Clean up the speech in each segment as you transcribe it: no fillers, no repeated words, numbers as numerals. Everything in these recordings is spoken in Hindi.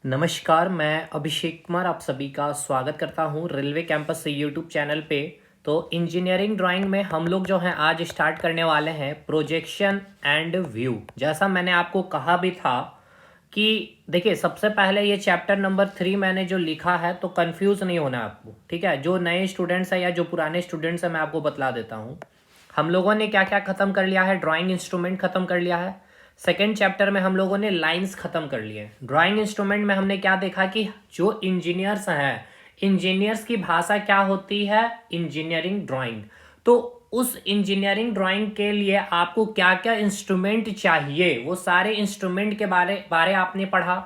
नमस्कार, मैं अभिषेक कुमार आप सभी का स्वागत करता हूं रेलवे कैंपस से यूट्यूब चैनल पे। तो इंजीनियरिंग ड्राइंग में हम लोग जो हैं आज स्टार्ट करने वाले हैं प्रोजेक्शन एंड व्यू। जैसा मैंने आपको कहा भी था कि देखिए, सबसे पहले ये चैप्टर नंबर 3 मैंने जो लिखा है, तो कंफ्यूज नहीं होना आपको, ठीक है। जो नए स्टूडेंट्स हैं या जो पुराने स्टूडेंट्स हैं, मैं आपको बतला देता हूँ। हम लोगों ने क्या क्या खत्म कर लिया है, ड्राइंग इंस्ट्रूमेंट खत्म कर लिया है। सेकेंड चैप्टर में हम लोगों ने लाइंस खत्म कर लिए। ड्राइंग इंस्ट्रूमेंट में हमने क्या देखा कि जो इंजीनियर्स हैं, इंजीनियर्स की भाषा क्या होती है, इंजीनियरिंग ड्राइंग। तो उस इंजीनियरिंग ड्राइंग के लिए आपको क्या क्या इंस्ट्रूमेंट चाहिए, वो सारे इंस्ट्रूमेंट के बारे आपने पढ़ा।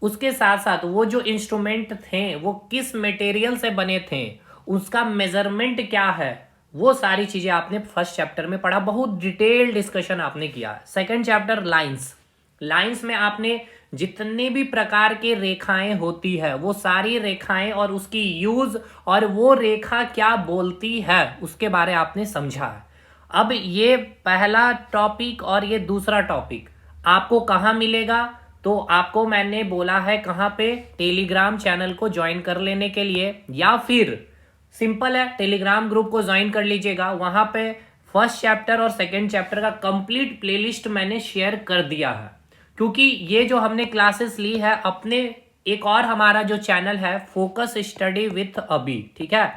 उसके साथ साथ वो जो इंस्ट्रूमेंट थे वो किस मटेरियल से बने थे, उसका मेजरमेंट क्या है, वो सारी चीजें आपने फर्स्ट चैप्टर में पढ़ा। बहुत डिटेल डिस्कशन आपने किया। Second chapter lines. लाइंस में आपने जितने भी प्रकार के रेखाएं होती है, वो सारी रेखाएं और उसकी यूज और वो रेखा क्या बोलती है, उसके बारे आपने समझा है। अब ये पहला टॉपिक और ये दूसरा टॉपिक आपको कहाँ मिलेगा, तो आपको मैंने बोला है कहाँ पे, टेलीग्राम चैनल को ज्वाइन कर लेने के लिए, या फिर सिंपल है, टेलीग्राम ग्रुप को ज्वाइन कर लीजिएगा। वहां पे फर्स्ट चैप्टर और सेकंड चैप्टर का कंप्लीट प्लेलिस्ट मैंने शेयर कर दिया है। क्योंकि ये जो हमने क्लासेस ली है अपने, एक और हमारा जो चैनल है फोकस स्टडी विथ अभी, ठीक है,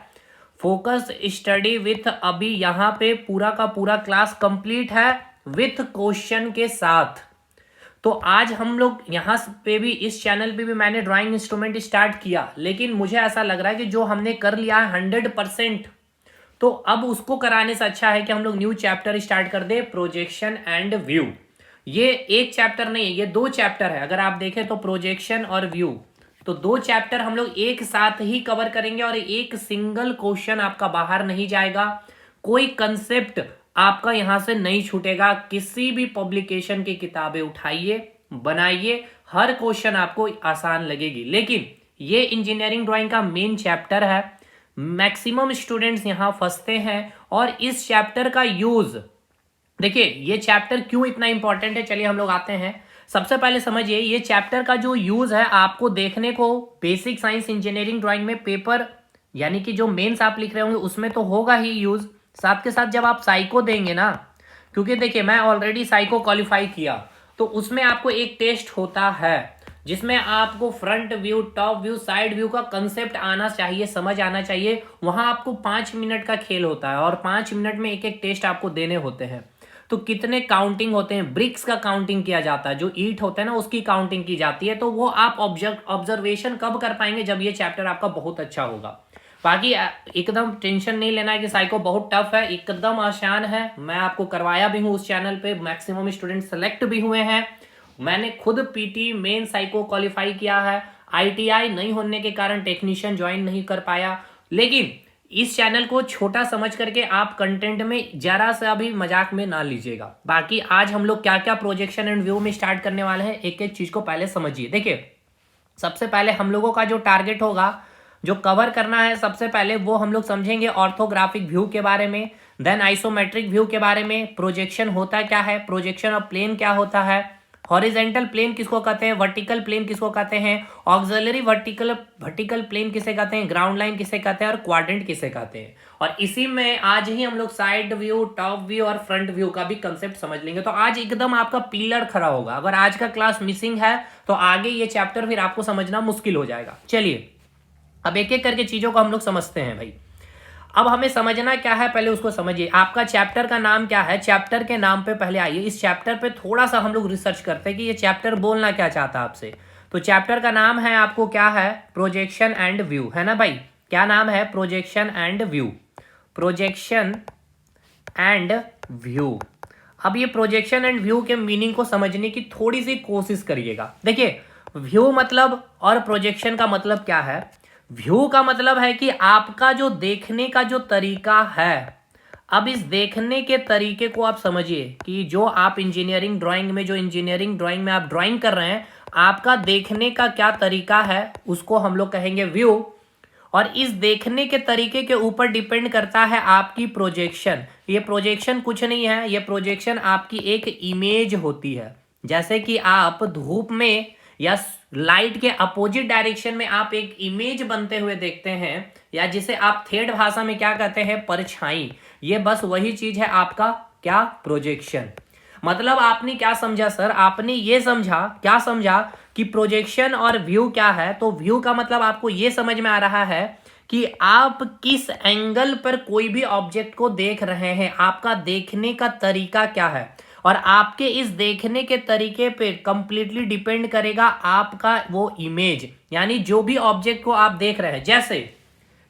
फोकस स्टडी विथ अभी, यहाँ पे पूरा का पूरा क्लास कंप्लीट है विथ क्वेश्चन के साथ। तो आज हम लोग यहाँ पे भी, इस चैनल पे भी मैंने ड्राइंग इंस्ट्रूमेंट स्टार्ट किया, लेकिन मुझे ऐसा लग रहा है कि जो हमने कर लिया है 100%, तो अब उसको कराने से अच्छा है कि हम लोग न्यू चैप्टर स्टार्ट कर दे, प्रोजेक्शन एंड व्यू। ये एक चैप्टर नहीं है, ये 2 चैप्टर है। अगर आप देखें तो प्रोजेक्शन और व्यू, तो 2 चैप्टर हम लोग एक साथ ही कवर करेंगे और एक सिंगल क्वेश्चन आपका बाहर नहीं जाएगा, कोई कंसेप्ट आपका यहां से नहीं छूटेगा। किसी भी पब्लिकेशन की किताबें उठाइए, बनाइए, हर क्वेश्चन आपको आसान लगेगी। लेकिन ये इंजीनियरिंग ड्राइंग का मेन चैप्टर है, मैक्सिमम स्टूडेंट्स यहां फंसते हैं। और इस चैप्टर का यूज, देखिए ये चैप्टर क्यों इतना इंपॉर्टेंट है, चलिए हम लोग आते हैं। सबसे पहले समझिए, ये चैप्टर का जो यूज है आपको देखने को बेसिक साइंस इंजीनियरिंग ड्राइंग में पेपर, यानी कि जो मेंस आप लिख रहे होंगे उसमें तो होगा ही यूज। साथ के साथ जब आप साइको देंगे ना, क्योंकि देखिए मैं ऑलरेडी साइको क्वालिफाई किया, तो उसमें आपको एक टेस्ट होता है जिसमें आपको front view, top view, side view का कंसेप्ट आना चाहिए, समझ आना चाहिए। वहां आपको 5 मिनट का खेल होता है और 5 मिनट में एक एक टेस्ट आपको देने होते हैं। तो कितने काउंटिंग होते हैं, ब्रिक्स का काउंटिंग किया जाता है, जो ईंट होता है ना उसकी काउंटिंग की जाती है। तो वो आप ऑब्जर्वेशन कब कर पाएंगे, जब ये चैप्टर आपका बहुत अच्छा होगा। बाकी एकदम टेंशन नहीं लेना है कि साइको बहुत टफ है, एकदम आसान है। मैं आपको करवाया भी हूँ उस चैनल पे, मैक्सिमम स्टूडेंट सेलेक्ट भी हुए हैं। मैंने खुद पीटी मेन साइको क्वालिफाई किया है, आईटीआई नहीं होने के कारण टेक्नीशियन ज्वाइन नहीं कर पाया। लेकिन इस चैनल को छोटा समझ करके आप कंटेंट में जरा सा भी मजाक में ना लीजिएगा। बाकी आज हम लोग क्या क्या प्रोजेक्शन एंड व्यू में स्टार्ट करने वाले हैं, एक एक चीज को पहले समझिए। देखिए, सबसे पहले हम लोगों का जो टारगेट होगा, जो कवर करना है, सबसे पहले वो हम लोग समझेंगे ऑर्थोग्राफिक व्यू के बारे में, देन आइसोमेट्रिक व्यू के बारे में, प्रोजेक्शन होता क्या है, प्रोजेक्शन ऑफ प्लेन क्या होता है, हॉरिजेंटल प्लेन किसको कहते हैं, वर्टिकल प्लेन किसको कहते हैं, ऑक्सिलरी वर्टिकल प्लेन किसे कहते हैं, ग्राउंड लाइन किसे कहते हैं, और क्वाड्रेंट किसे कहते हैं। और इसी में आज ही हम लोग साइड व्यू, टॉप व्यू और फ्रंट व्यू का भी कंसेप्ट समझ लेंगे। तो आज एकदम आपका पिलर खड़ा होगा। अगर आज का क्लास मिसिंग है तो आगे ये चैप्टर फिर आपको समझना मुश्किल हो जाएगा। चलिए अब एक एक करके चीजों को हम लोग समझते हैं भाई। अब हमें समझना क्या है, पहले उसको समझिए। आपका चैप्टर का नाम क्या है, चैप्टर के नाम पे पहले आइए। इस चैप्टर पे थोड़ा सा हम लोग रिसर्च करते हैं कि ये चैप्टर बोलना क्या चाहता है आपसे। तो चैप्टर का नाम है आपको क्या है, प्रोजेक्शन एंड व्यू, है ना भाई। क्या नाम है, projection and view, projection and view. अब ये प्रोजेक्शन एंड व्यू के मीनिंग को समझने की थोड़ी सी कोशिश करिएगा। देखिए, व्यू मतलब और प्रोजेक्शन का मतलब क्या है। व्यू का मतलब है कि आपका जो देखने का जो तरीका है। अब इस देखने के तरीके को आप समझिए कि जो आप इंजीनियरिंग ड्राइंग में, जो इंजीनियरिंग ड्राइंग में आप ड्राइंग कर रहे हैं, आपका देखने का क्या तरीका है, उसको हम लोग कहेंगे व्यू। और इस देखने के तरीके के ऊपर डिपेंड करता है आपकी प्रोजेक्शन। ये प्रोजेक्शन कुछ नहीं है, ये प्रोजेक्शन आपकी एक इमेज होती है। जैसे कि आप धूप में या लाइट के अपोजिट डायरेक्शन में आप एक इमेज बनते हुए देखते हैं, या जिसे आप थर्ड भाषा में क्या कहते हैं, परछाई, ये बस वही चीज है आपका क्या, प्रोजेक्शन। मतलब आपने क्या समझा सर, आपने ये समझा, क्या समझा कि प्रोजेक्शन और व्यू क्या है। तो व्यू का मतलब आपको ये समझ में आ रहा है कि आप किस एंगल पर कोई भी ऑब्जेक्ट को देख रहे हैं, आपका देखने का तरीका क्या है, और आपके इस देखने के तरीके पे कंप्लीटली डिपेंड करेगा आपका वो इमेज, यानी जो भी ऑब्जेक्ट को आप देख रहे हैं। जैसे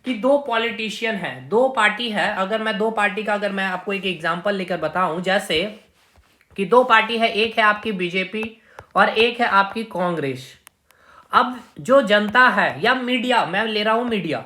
कि दो पॉलिटिशियन है, दो पार्टी है, अगर मैं दो पार्टी का अगर मैं आपको एक एग्जांपल लेकर बताऊं, जैसे कि दो पार्टी है, एक है आपकी बीजेपी और एक है आपकी कांग्रेस। अब जो जनता है या मीडिया, मैं ले रहा हूं मीडिया,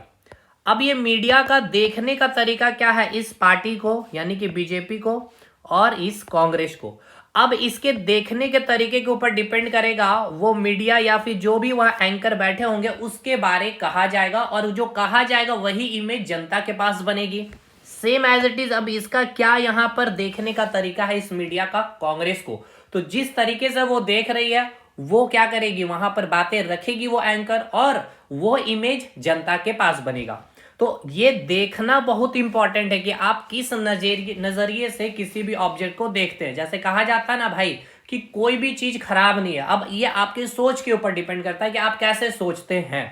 अब ये मीडिया का देखने का तरीका क्या है इस पार्टी को, यानी कि बीजेपी को और इस कांग्रेस को। अब इसके देखने के तरीके के ऊपर डिपेंड करेगा वो मीडिया या फिर जो भी वह एंकर बैठे होंगे उसके बारे कहा जाएगा, और जो कहा जाएगा वही इमेज जनता के पास बनेगी। Same as it is. अब इसका क्या यहाँ पर देखने का तरीका है इस मीडिया का, कांग्रेस को, तो जिस तरीके से वो देख रही है वो क्या करेगी, वहां पर बातें रखेगी वो एंकर, और वो इमेज जनता के पास बनेगा। तो ये देखना बहुत इंपॉर्टेंट है कि आप किस नजरिए से किसी भी ऑब्जेक्ट को देखते हैं। जैसे कहा जाता है ना भाई कि कोई भी चीज खराब नहीं है। अब ये आपके सोच के ऊपर डिपेंड करता है कि आप कैसे सोचते हैं।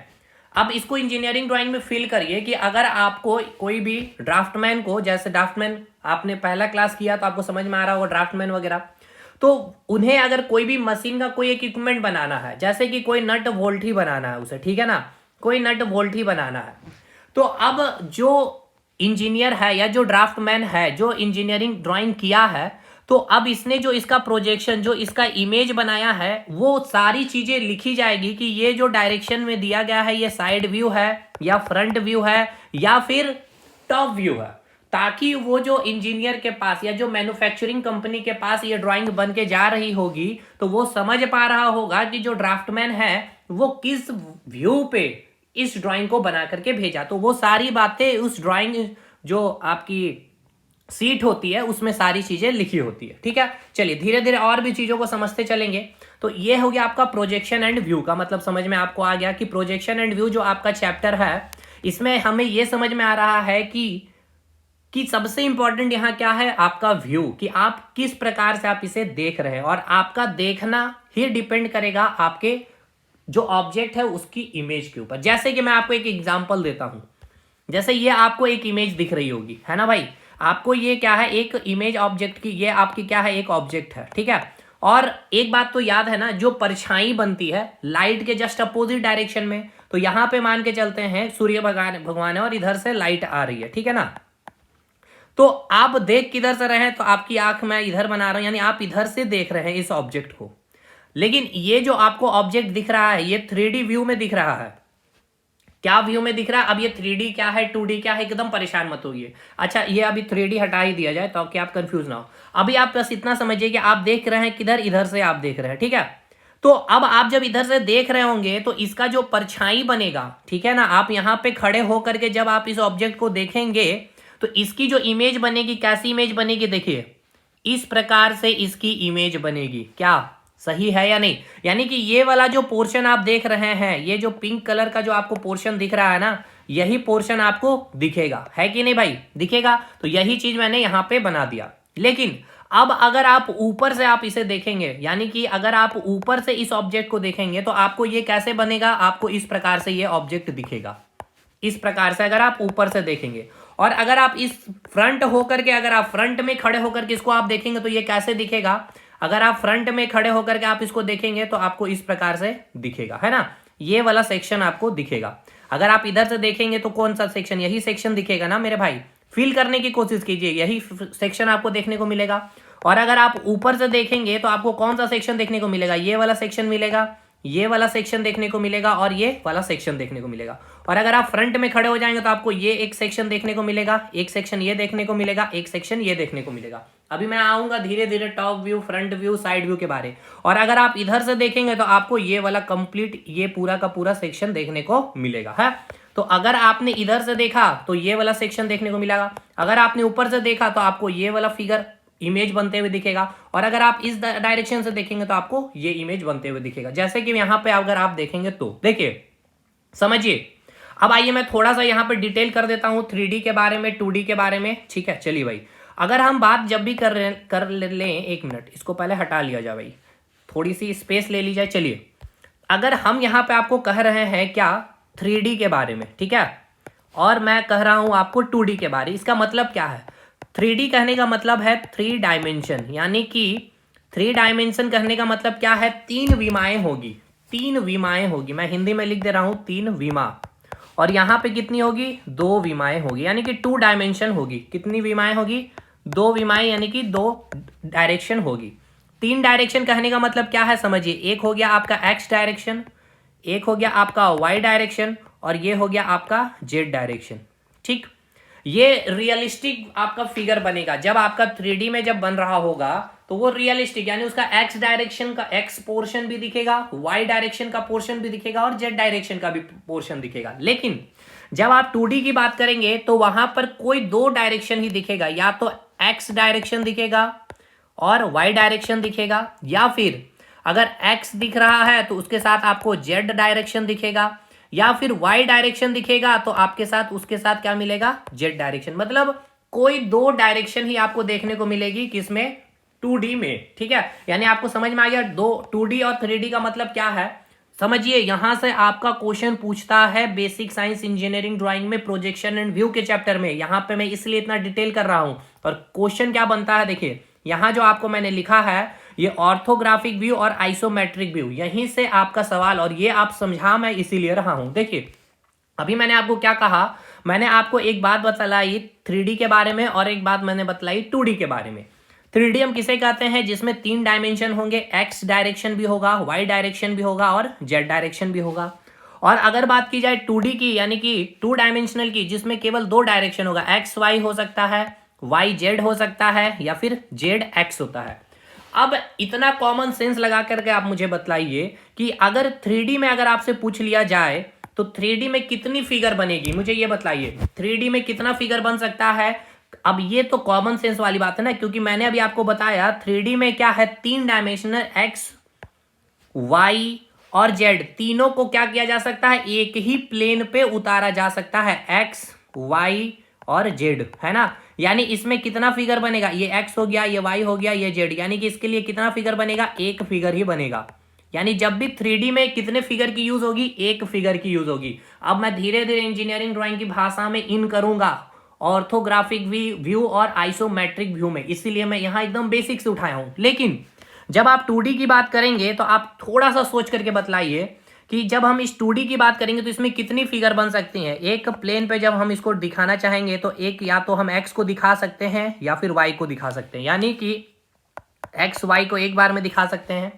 अब इसको इंजीनियरिंग ड्राइंग में फील करिए कि अगर आपको कोई भी ड्राफ्टमैन को, जैसे ड्राफ्टमैन आपने पहला क्लास किया तो आपको समझ में आ रहा होगा ड्राफ्टमैन वगैरह, तो उन्हें अगर कोई भी मशीन का कोई एक इक्विपमेंट बनाना है, जैसे कि कोई नट बोल्ट ही बनाना है उसे, ठीक है ना, कोई नट बोल्ट ही बनाना है, तो अब जो इंजीनियर है या जो ड्राफ्टमैन है, जो इंजीनियरिंग ड्राइंग किया है, तो अब इसने जो इसका प्रोजेक्शन, जो इसका इमेज बनाया है, वो सारी चीजें लिखी जाएगी कि ये जो डायरेक्शन में दिया गया है ये साइड व्यू है या फ्रंट व्यू है या फिर टॉप व्यू है, ताकि वो जो इंजीनियर के पास या जो मैन्युफैक्चरिंग कंपनी के पास ये ड्राइंग बन के जा रही होगी तो वो समझ पा रहा होगा कि जो ड्राफ्टमैन है वो किस व्यू पे इस ड्राइंग को बना करके भेजा। तो वो सारी बातें उस ड्राइंग जो आपकी सीट होती है उसमें सारी चीजें लिखी होती है। ठीक है, चलिए धीरे धीरे और भी चीजों को समझते चलेंगे। तो ये हो गया आपका प्रोजेक्शन एंड व्यू का मतलब समझ में आपको आ गया कि प्रोजेक्शन एंड व्यू जो आपका चैप्टर है इसमें हमें यह समझ में आ रहा है कि सबसे इंपॉर्टेंट यहां क्या है, आपका व्यू, कि आप किस प्रकार से आप इसे देख रहे हैं, और आपका देखना ही डिपेंड करेगा आपके जो ऑब्जेक्ट है उसकी इमेज के ऊपर। जैसे कि मैं आपको एक एग्जांपल देता हूं, जैसे ये आपको एक इमेज दिख रही होगी, है ना भाई, आपको ये क्या है, एक इमेज ऑब्जेक्ट की, ये आपकी क्या है, एक ऑब्जेक्ट है, ठीक है। और एक बात तो याद है ना, जो परछाई बनती है लाइट के जस्ट अपोजिट डायरेक्शन में, तो यहां पे मान के चलते हैं सूर्य भगवान है और इधर से लाइट आ रही है, ठीक है ना। तो आप देख किधर से रहे हैं, तो आपकी आंख मैं इधर बना रहा हूं, यानी आप इधर से देख रहे हैं इस ऑब्जेक्ट को। लेकिन ये जो आपको ऑब्जेक्ट दिख रहा है ये 3D व्यू में दिख रहा है। क्या व्यू में दिख रहा है? अब ये 3D क्या है 2D क्या है एकदम परेशान मत होइए। अच्छा ये अभी 3D हटा ही दिया जाए तो कि आप कंफ्यूज ना हो। अभी आप बस इतना समझिए कि आप देख रहे हैं किधर, इधर से आप देख रहे हैं, ठीक है। तो अब आप जब इधर से देख रहे होंगे तो इसका जो परछाई बनेगा, ठीक है ना, आप यहां पे खड़े होकर के जब आप इस ऑब्जेक्ट को देखेंगे तो इसकी जो इमेज बनेगी, कैसी इमेज बनेगी, देखिए इस प्रकार से इसकी इमेज बनेगी। क्या सही है या नहीं? यानी कि ये वाला जो पोर्शन आप देख रहे हैं, ये जो पिंक कलर का जो आपको पोर्शन दिख रहा है ना, यही पोर्शन आपको दिखेगा, है कि नहीं भाई, दिखेगा। तो यही चीज मैंने यहां पे बना दिया। लेकिन अब अगर आप ऊपर से आप इसे देखेंगे, यानी कि अगर आप ऊपर से इस ऑब्जेक्ट को देखेंगे तो आपको ये कैसे बनेगा, आपको इस प्रकार से ये ऑब्जेक्ट दिखेगा, इस प्रकार से अगर आप ऊपर से देखेंगे। और अगर आप इस फ्रंट होकर के, अगर आप फ्रंट में खड़े होकर के इसको आप देखेंगे तो ये कैसे दिखेगा, अगर आप फ्रंट में खड़े होकर के आप इसको देखेंगे तो आपको इस प्रकार से दिखेगा, है ना, ये वाला सेक्शन आपको दिखेगा। अगर आप इधर से देखेंगे तो कौन सा सेक्शन, यही सेक्शन दिखेगा ना मेरे भाई, फील करने की कोशिश कीजिए, यही सेक्शन आपको देखने को मिलेगा। और अगर आप ऊपर से देखेंगे तो आपको कौन सा सेक्शन देखने को मिलेगा, ये वाला सेक्शन मिलेगा, ये वाला सेक्शन देखने को मिलेगा और ये वाला सेक्शन देखने को मिलेगा। और अगर आप फ्रंट में खड़े हो जाएंगे तो आपको ये एक सेक्शन देखने को मिलेगा, एक सेक्शन ये देखने को मिलेगा, एक सेक्शन ये देखने को मिलेगा। अभी मैं आऊंगा धीरे धीरे top view, front view, side view के बारे। और अगर आप इधर से देखेंगे तो आपको ये वाला कंप्लीट, ये पूरा का पूरा सेक्शन देखने को मिलेगा, है। तो अगर आपने इधर से देखा तो ये वाला सेक्शन देखने को मिलेगा, अगर आपने ऊपर से देखा तो आपको ये वाला फिगर, इमेज बनते हुए दिखेगा, और अगर आप इस डायरेक्शन से देखेंगे तो आपको ये इमेज बनते हुए दिखेगा। जैसे कि यहाँ पे अगर आप देखेंगे तो देखिए, समझिए। अब आइए मैं थोड़ा सा यहाँ पे डिटेल कर देता हूँ 3D के बारे में, 2D के बारे में, ठीक है। चलिए भाई, अगर हम बात जब भी कर लें, एक मिनट इसको पहले हटा लिया जाए भाई, थोड़ी सी स्पेस ले ली जाए। चलिए, अगर हम यहाँ पे आपको कह रहे हैं क्या 3D के बारे में, ठीक है, और मैं कह रहा हूँ आपको 2D के बारे, इसका मतलब क्या है? 3D कहने का मतलब है 3 डायमेंशन, यानी कि 3 डायमेंशन कहने का मतलब क्या है? 3 विमाएं होगी, 3 विमाएं होगी। मैं हिंदी में लिख दे रहा हूँ 3 विमा, और यहाँ पे कितनी होगी? 2 विमाएं होगी, यानी कि 2 डायमेंशन होगी। कितनी विमाएं होगी? 2 विमाएं, यानी कि 2 डायरेक्शन होगी। 3 डायरेक्शन कहने का मतलब क्या है समझिए, एक हो गया आपका एक्स डायरेक्शन, एक हो गया आपका वाई डायरेक्शन, और ये हो गया आपका जेड डायरेक्शन, ठीक। ये रियलिस्टिक आपका फिगर बनेगा जब आपका 3D में जब बन रहा होगा, तो वो रियलिस्टिक, यानी उसका एक्स डायरेक्शन का एक्स पोर्शन भी दिखेगा, वाई डायरेक्शन का पोर्शन भी दिखेगा, और जेड डायरेक्शन का भी पोर्शन दिखेगा। लेकिन जब आप 2D की बात करेंगे तो वहां पर कोई 2 डायरेक्शन ही दिखेगा, या तो एक्स डायरेक्शन दिखेगा और वाई डायरेक्शन दिखेगा, या फिर अगर एक्स दिख रहा है तो उसके साथ आपको जेड डायरेक्शन दिखेगा, या फिर वाई डायरेक्शन दिखेगा तो आपके साथ उसके साथ क्या मिलेगा? Z direction. मतलब कोई 2 डायरेक्शन ही आपको देखने को मिलेगी, किसमें? 2D में, ठीक है। यानी आपको समझ में आ गया 2D और 3D का मतलब क्या है? समझिए, यहां से आपका क्वेश्चन पूछता है बेसिक साइंस इंजीनियरिंग ड्राइंग में प्रोजेक्शन एंड व्यू के चैप्टर में। यहां पे मैं इसलिए इतना डिटेल कर रहा हूं, और क्वेश्चन क्या बनता है देखिए, यहां जो आपको मैंने लिखा है ये ऑर्थोग्राफिक व्यू और आइसोमेट्रिक व्यू, यहीं से आपका सवाल, और ये आप समझा मैं इसीलिए रहा हूं। देखिए, अभी मैंने आपको क्या कहा? मैंने आपको एक बात बतलाई 3D के बारे में, और एक बात मैंने बतलाई 2D के बारे में। 3D हम किसे कहते हैं? जिसमें 3 डायमेंशन होंगे, एक्स डायरेक्शन भी होगा, वाई डायरेक्शन भी होगा, और जेड डायरेक्शन भी होगा। और अगर बात की जाए 2D की, यानी कि 2 डायमेंशनल की, जिसमें केवल 2 डायरेक्शन होगा, एक्स वाई हो सकता है, वाई जेड हो सकता है, या फिर जेड एक्स होता है। अब इतना कॉमन सेंस लगा करके आप मुझे बतलाइए कि अगर 3D में अगर आपसे पूछ लिया जाए तो 3D में कितनी फिगर बनेगी? मुझे ये बतलाइए 3D में कितना फिगर बन सकता है? अब ये तो कॉमन सेंस वाली बात है ना, क्योंकि मैंने अभी आपको बताया 3D में क्या है, 3 डायमेंशनल एक्स वाई और जेड, तीनों को क्या किया जा सकता है? एक ही प्लेन पे उतारा जा सकता है, एक्स वाई और जेड, है ना। यानी इसमें कितना फिगर बनेगा? ये एक्स हो गया, ये वाई हो गया, ये जेड, यानी कि इसके लिए कितना फिगर बनेगा? एक फिगर ही बनेगा। यानी जब भी 3D में कितने फिगर की यूज होगी? एक फिगर की यूज होगी। अब मैं धीरे धीरे इंजीनियरिंग ड्राइंग की भाषा में इन करूंगा ऑर्थोग्राफिक व्यू और आइसोमेट्रिक व्यू में, इसीलिए मैं यहां एकदम बेसिक से उठाया हूं। लेकिन जब आप 2D की बात करेंगे तो आप थोड़ा सा सोच करके बतलाइए कि जब हम इस 2D की बात करेंगे तो इसमें कितनी फिगर बन सकती हैं? एक प्लेन पे जब हम इसको दिखाना चाहेंगे तो एक, या तो हम एक्स को दिखा सकते हैं या फिर वाई को दिखा सकते हैं, यानी कि एक्स वाई को एक बार में दिखा सकते हैं,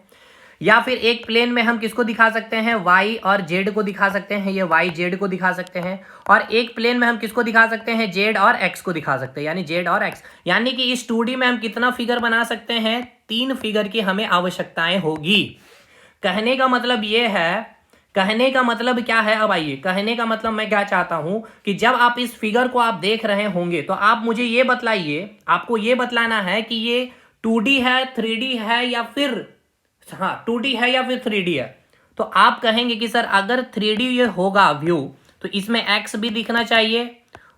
या फिर एक प्लेन में हम किसको दिखा सकते हैं? वाई और जेड को दिखा सकते हैं, ये वाई जेड को दिखा सकते हैं। और एक प्लेन में हम किसको दिखा सकते हैं? जेड और एक्स को दिखा सकते हैं, यानी जेड और एक्स। यानी कि इस 2D में हम कितना फिगर बना सकते हैं? 3 फिगर की हमें आवश्यकताएं होगी। कहने का मतलब ये है, कहने का मतलब क्या है? अब आइए, कहने का मतलब मैं क्या चाहता हूं कि जब आप इस फिगर को आप देख रहे होंगे तो आप मुझे ये बतलाइए, आपको ये बतलाना है कि ये 2D है, 3D है, या फिर 2D है या फिर 3D है। तो आप कहेंगे कि सर अगर 3D ये होगा व्यू तो इसमें एक्स भी दिखना चाहिए,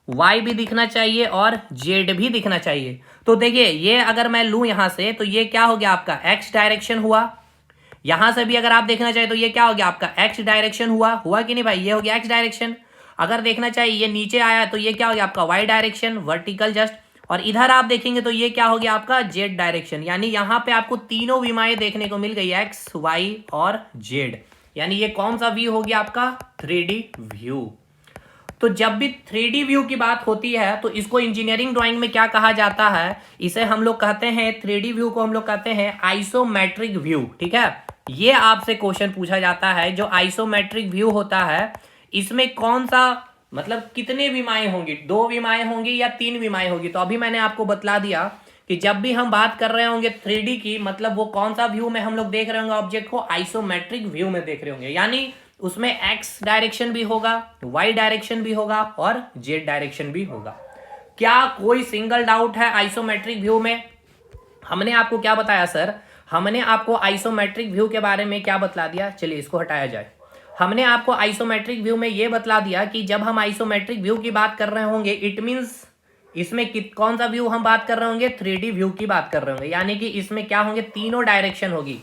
वाई भी दिखना चाहिए, और जेड भी दिखना चाहिए। तो देखिए, ये अगर मैं लूं यहां से तो ये क्या हो गया आपका? एक्स डायरेक्शन हुआ। यहां से भी अगर आप देखना चाहिए तो ये क्या हो गया आपका? एक्स डायरेक्शन हुआ कि नहीं भाई? ये हो गया एक्स डायरेक्शन। अगर देखना चाहिए ये नीचे आया तो ये क्या हो गया आपका? Y direction, vertical just. और इधर आप देखेंगे तो ये क्या हो गया आपका? Z direction. यानी यहां पे आपको तीनों विमाएं देखने को मिल गई, एक्स वाई और जेड। यानी ये कौन सा व्यू हो गया आपका? 3D view. तो जब भी 3D व्यू की बात होती है तो इसको इंजीनियरिंग ड्राइंग में क्या कहा जाता है? इसे हम लोग कहते हैं, 3D व्यू को हम लोग कहते हैं आइसोमेट्रिक व्यू, ठीक है। ये आपसे क्वेश्चन पूछा जाता है, जो आइसोमेट्रिक व्यू होता है इसमें कौन सा, मतलब कितने विमाएं होंगी? 2 विमाएं होंगी या 3 विमाएं होगी? तो अभी मैंने आपको बतला दिया कि जब भी हम बात कर रहे होंगे 3D की, मतलब वो कौन सा व्यू में हम लोग देख रहे होंगे ऑब्जेक्ट को? आइसोमेट्रिक व्यू में देख रहे होंगे। यानी उसमें एक्स डायरेक्शन भी होगा, वाई डायरेक्शन भी होगा, और जेड डायरेक्शन भी होगा। क्या कोई सिंगल डाउट है आइसोमेट्रिक व्यू में? हमने आपको क्या बताया सर, हमने आपको आइसोमेट्रिक व्यू के बारे में क्या बतला दिया, चलिए इसको हटाया जाए। हमने आपको आइसोमेट्रिक व्यू में ये बतला दिया कि जब हम आइसोमेट्रिक व्यू की बात कर रहे होंगे, इट मींस इसमें कौन सा व्यू हम बात कर रहे होंगे, 3D व्यू की बात कर रहे होंगे। यानी कि इसमें क्या होंगे, तीनों डायरेक्शन होगी,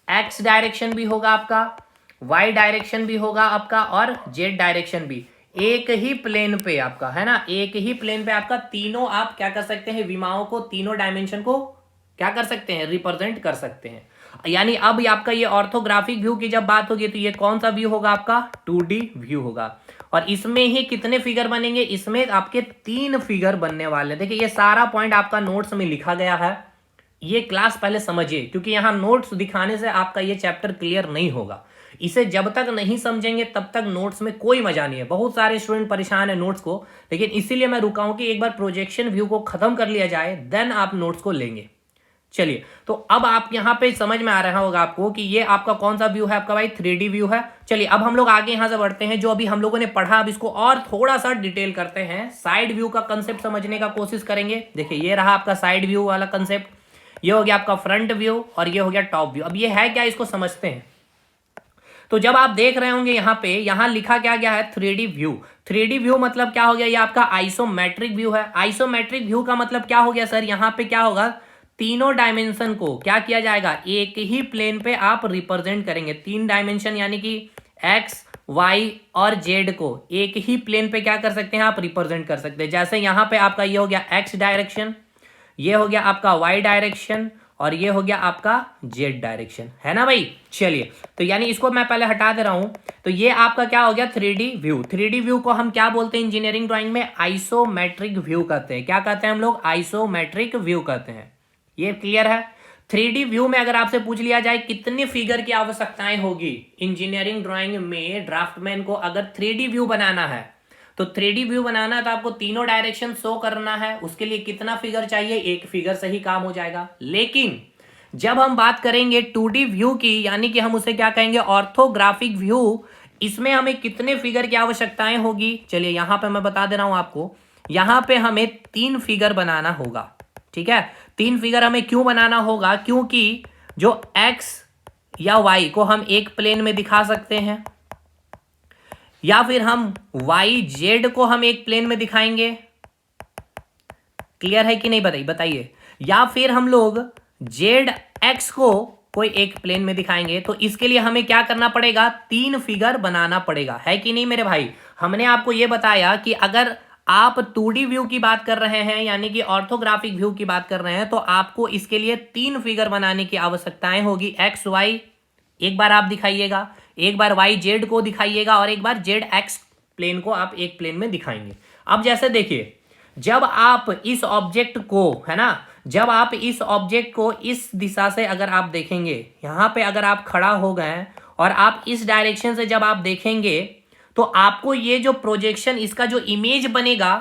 एक्स डायरेक्शन भी होगा आपका, वाई डायरेक्शन भी होगा आपका, और जेड डायरेक्शन भी। एक ही प्लेन पे आपका, है ना, एक ही प्लेन पे आपका तीनों आप क्या कर सकते हैं, विमाओं को, तीनों डायमेंशन को क्या कर सकते हैं, रिप्रेजेंट कर सकते हैं। यानी अब आपका ये ऑर्थोग्राफिक व्यू की जब बात होगी तो ये कौन सा व्यू होगा आपका, 2D व्यू होगा। और इसमें ही कितने फिगर बनेंगे, इसमें आपके 3 फिगर बनने वाले। देखिए ये सारा पॉइंट आपका नोट्स में लिखा गया है, ये क्लास पहले समझिए, क्योंकि यहां नोट्स दिखाने से आपका ये चैप्टर क्लियर नहीं होगा। इसे जब तक नहीं समझेंगे तब तक नोट्स में कोई मजा नहीं है। बहुत सारे स्टूडेंट परेशान है नोट्स को, लेकिन इसीलिए मैं रुका हूं कि एक बार प्रोजेक्शन व्यू को खत्म कर लिया जाए, देन आप नोट्स को लेंगे। चलिए, तो अब आप यहां पे समझ में आ रहा होगा आपको कि ये आपका कौन सा व्यू है, आपका भाई 3D व्यू है। चलिए अब हम लोग आगे यहां से बढ़ते हैं, जो अभी हम लोगों ने पढ़ा अब इसको और थोड़ा सा डिटेल करते हैं, साइड व्यू का कंसेप्ट समझने का कोशिश करेंगे। देखिए ये रहा आपका साइड व्यू वाला कंसेप्ट, ये हो गया आपका फ्रंट व्यू, और ये हो गया टॉप व्यू। अब ये है क्या, इसको समझते हैं। तो जब आप देख रहे होंगे यहाँ पे, यहाँ लिखा क्या गया है, 3D व्यू। 3D व्यू मतलब क्या हो गया, ये आपका आइसोमेट्रिक व्यू है। आइसोमेट्रिक व्यू का मतलब क्या हो गया सर, यहाँ पे क्या होगा, तीनों डायमेंशन को क्या किया जाएगा, एक ही प्लेन पे आप रिप्रेजेंट करेंगे। 3 डायमेंशन यानी कि एक्स, वाई और जेड को एक ही प्लेन पे क्या कर सकते हैं, आप रिप्रेजेंट कर सकते हैं। जैसे यहाँ पे आपका ये हो गया एक्स डायरेक्शन, ये हो गया आपका वाई डायरेक्शन, और ये हो गया आपका जेड डायरेक्शन, है ना भाई। चलिए, तो यानी इसको मैं पहले हटा दे रहा हूं। तो ये आपका क्या हो गया, 3D व्यू। 3D व्यू को हम क्या बोलते हैं इंजीनियरिंग ड्राइंग में, आइसोमेट्रिक व्यू कहते हैं। क्या कहते हैं हम लोग, आइसोमेट्रिक व्यू कहते हैं। ये क्लियर है। 3D व्यू में अगर आपसे पूछ लिया जाए कितने फिगर की आवश्यकताएं होगी इंजीनियरिंग ड्राइंग में, ड्राफ्टमैन को अगर 3D व्यू बनाना है, तो 3D व्यू बनाना है तो आपको तीनों डायरेक्शन शो करना है। उसके लिए कितना फिगर चाहिए, एक फिगर से ही काम हो जाएगा। लेकिन जब हम बात करेंगे 2D व्यू की, यानी कि हम उसे क्या कहेंगे, ऑर्थोग्राफिक व्यू, इसमें हमें कितने फिगर की आवश्यकताएं होगी, चलिए यहां पे मैं बता दे रहा हूं आपको। यहां पे हमें 3 फिगर बनाना होगा, ठीक है। 3 फिगर हमें क्यों बनाना होगा, क्योंकि जो x या y को हम एक प्लेन में दिखा सकते हैं, या फिर हम y z को हम एक प्लेन में दिखाएंगे। क्लियर है कि नहीं, बताइए। या फिर हम लोग z x को कोई एक प्लेन में दिखाएंगे। तो इसके लिए हमें क्या करना पड़ेगा, 3 फिगर बनाना पड़ेगा, है कि नहीं मेरे भाई। हमने आपको यह बताया कि अगर आप 2D व्यू की बात कर रहे हैं, यानी कि ऑर्थोग्राफिक व्यू की बात कर रहे हैं, तो आपको इसके लिए 3 फिगर बनाने की आवश्यकताएं होगी। एक्स वाई एक बार आप दिखाइएगा, एक बार वाई जेड को दिखाइएगा, और एक बार जेड एक्स प्लेन को आप एक प्लेन में दिखाएंगे। अब जैसे देखिए, जब आप इस ऑब्जेक्ट को, है ना, जब आप इस ऑब्जेक्ट को इस दिशा से अगर आप देखेंगे, यहां पे अगर आप खड़ा हो गए और आप इस डायरेक्शन से जब आप देखेंगे, तो आपको ये जो प्रोजेक्शन, इसका जो इमेज बनेगा,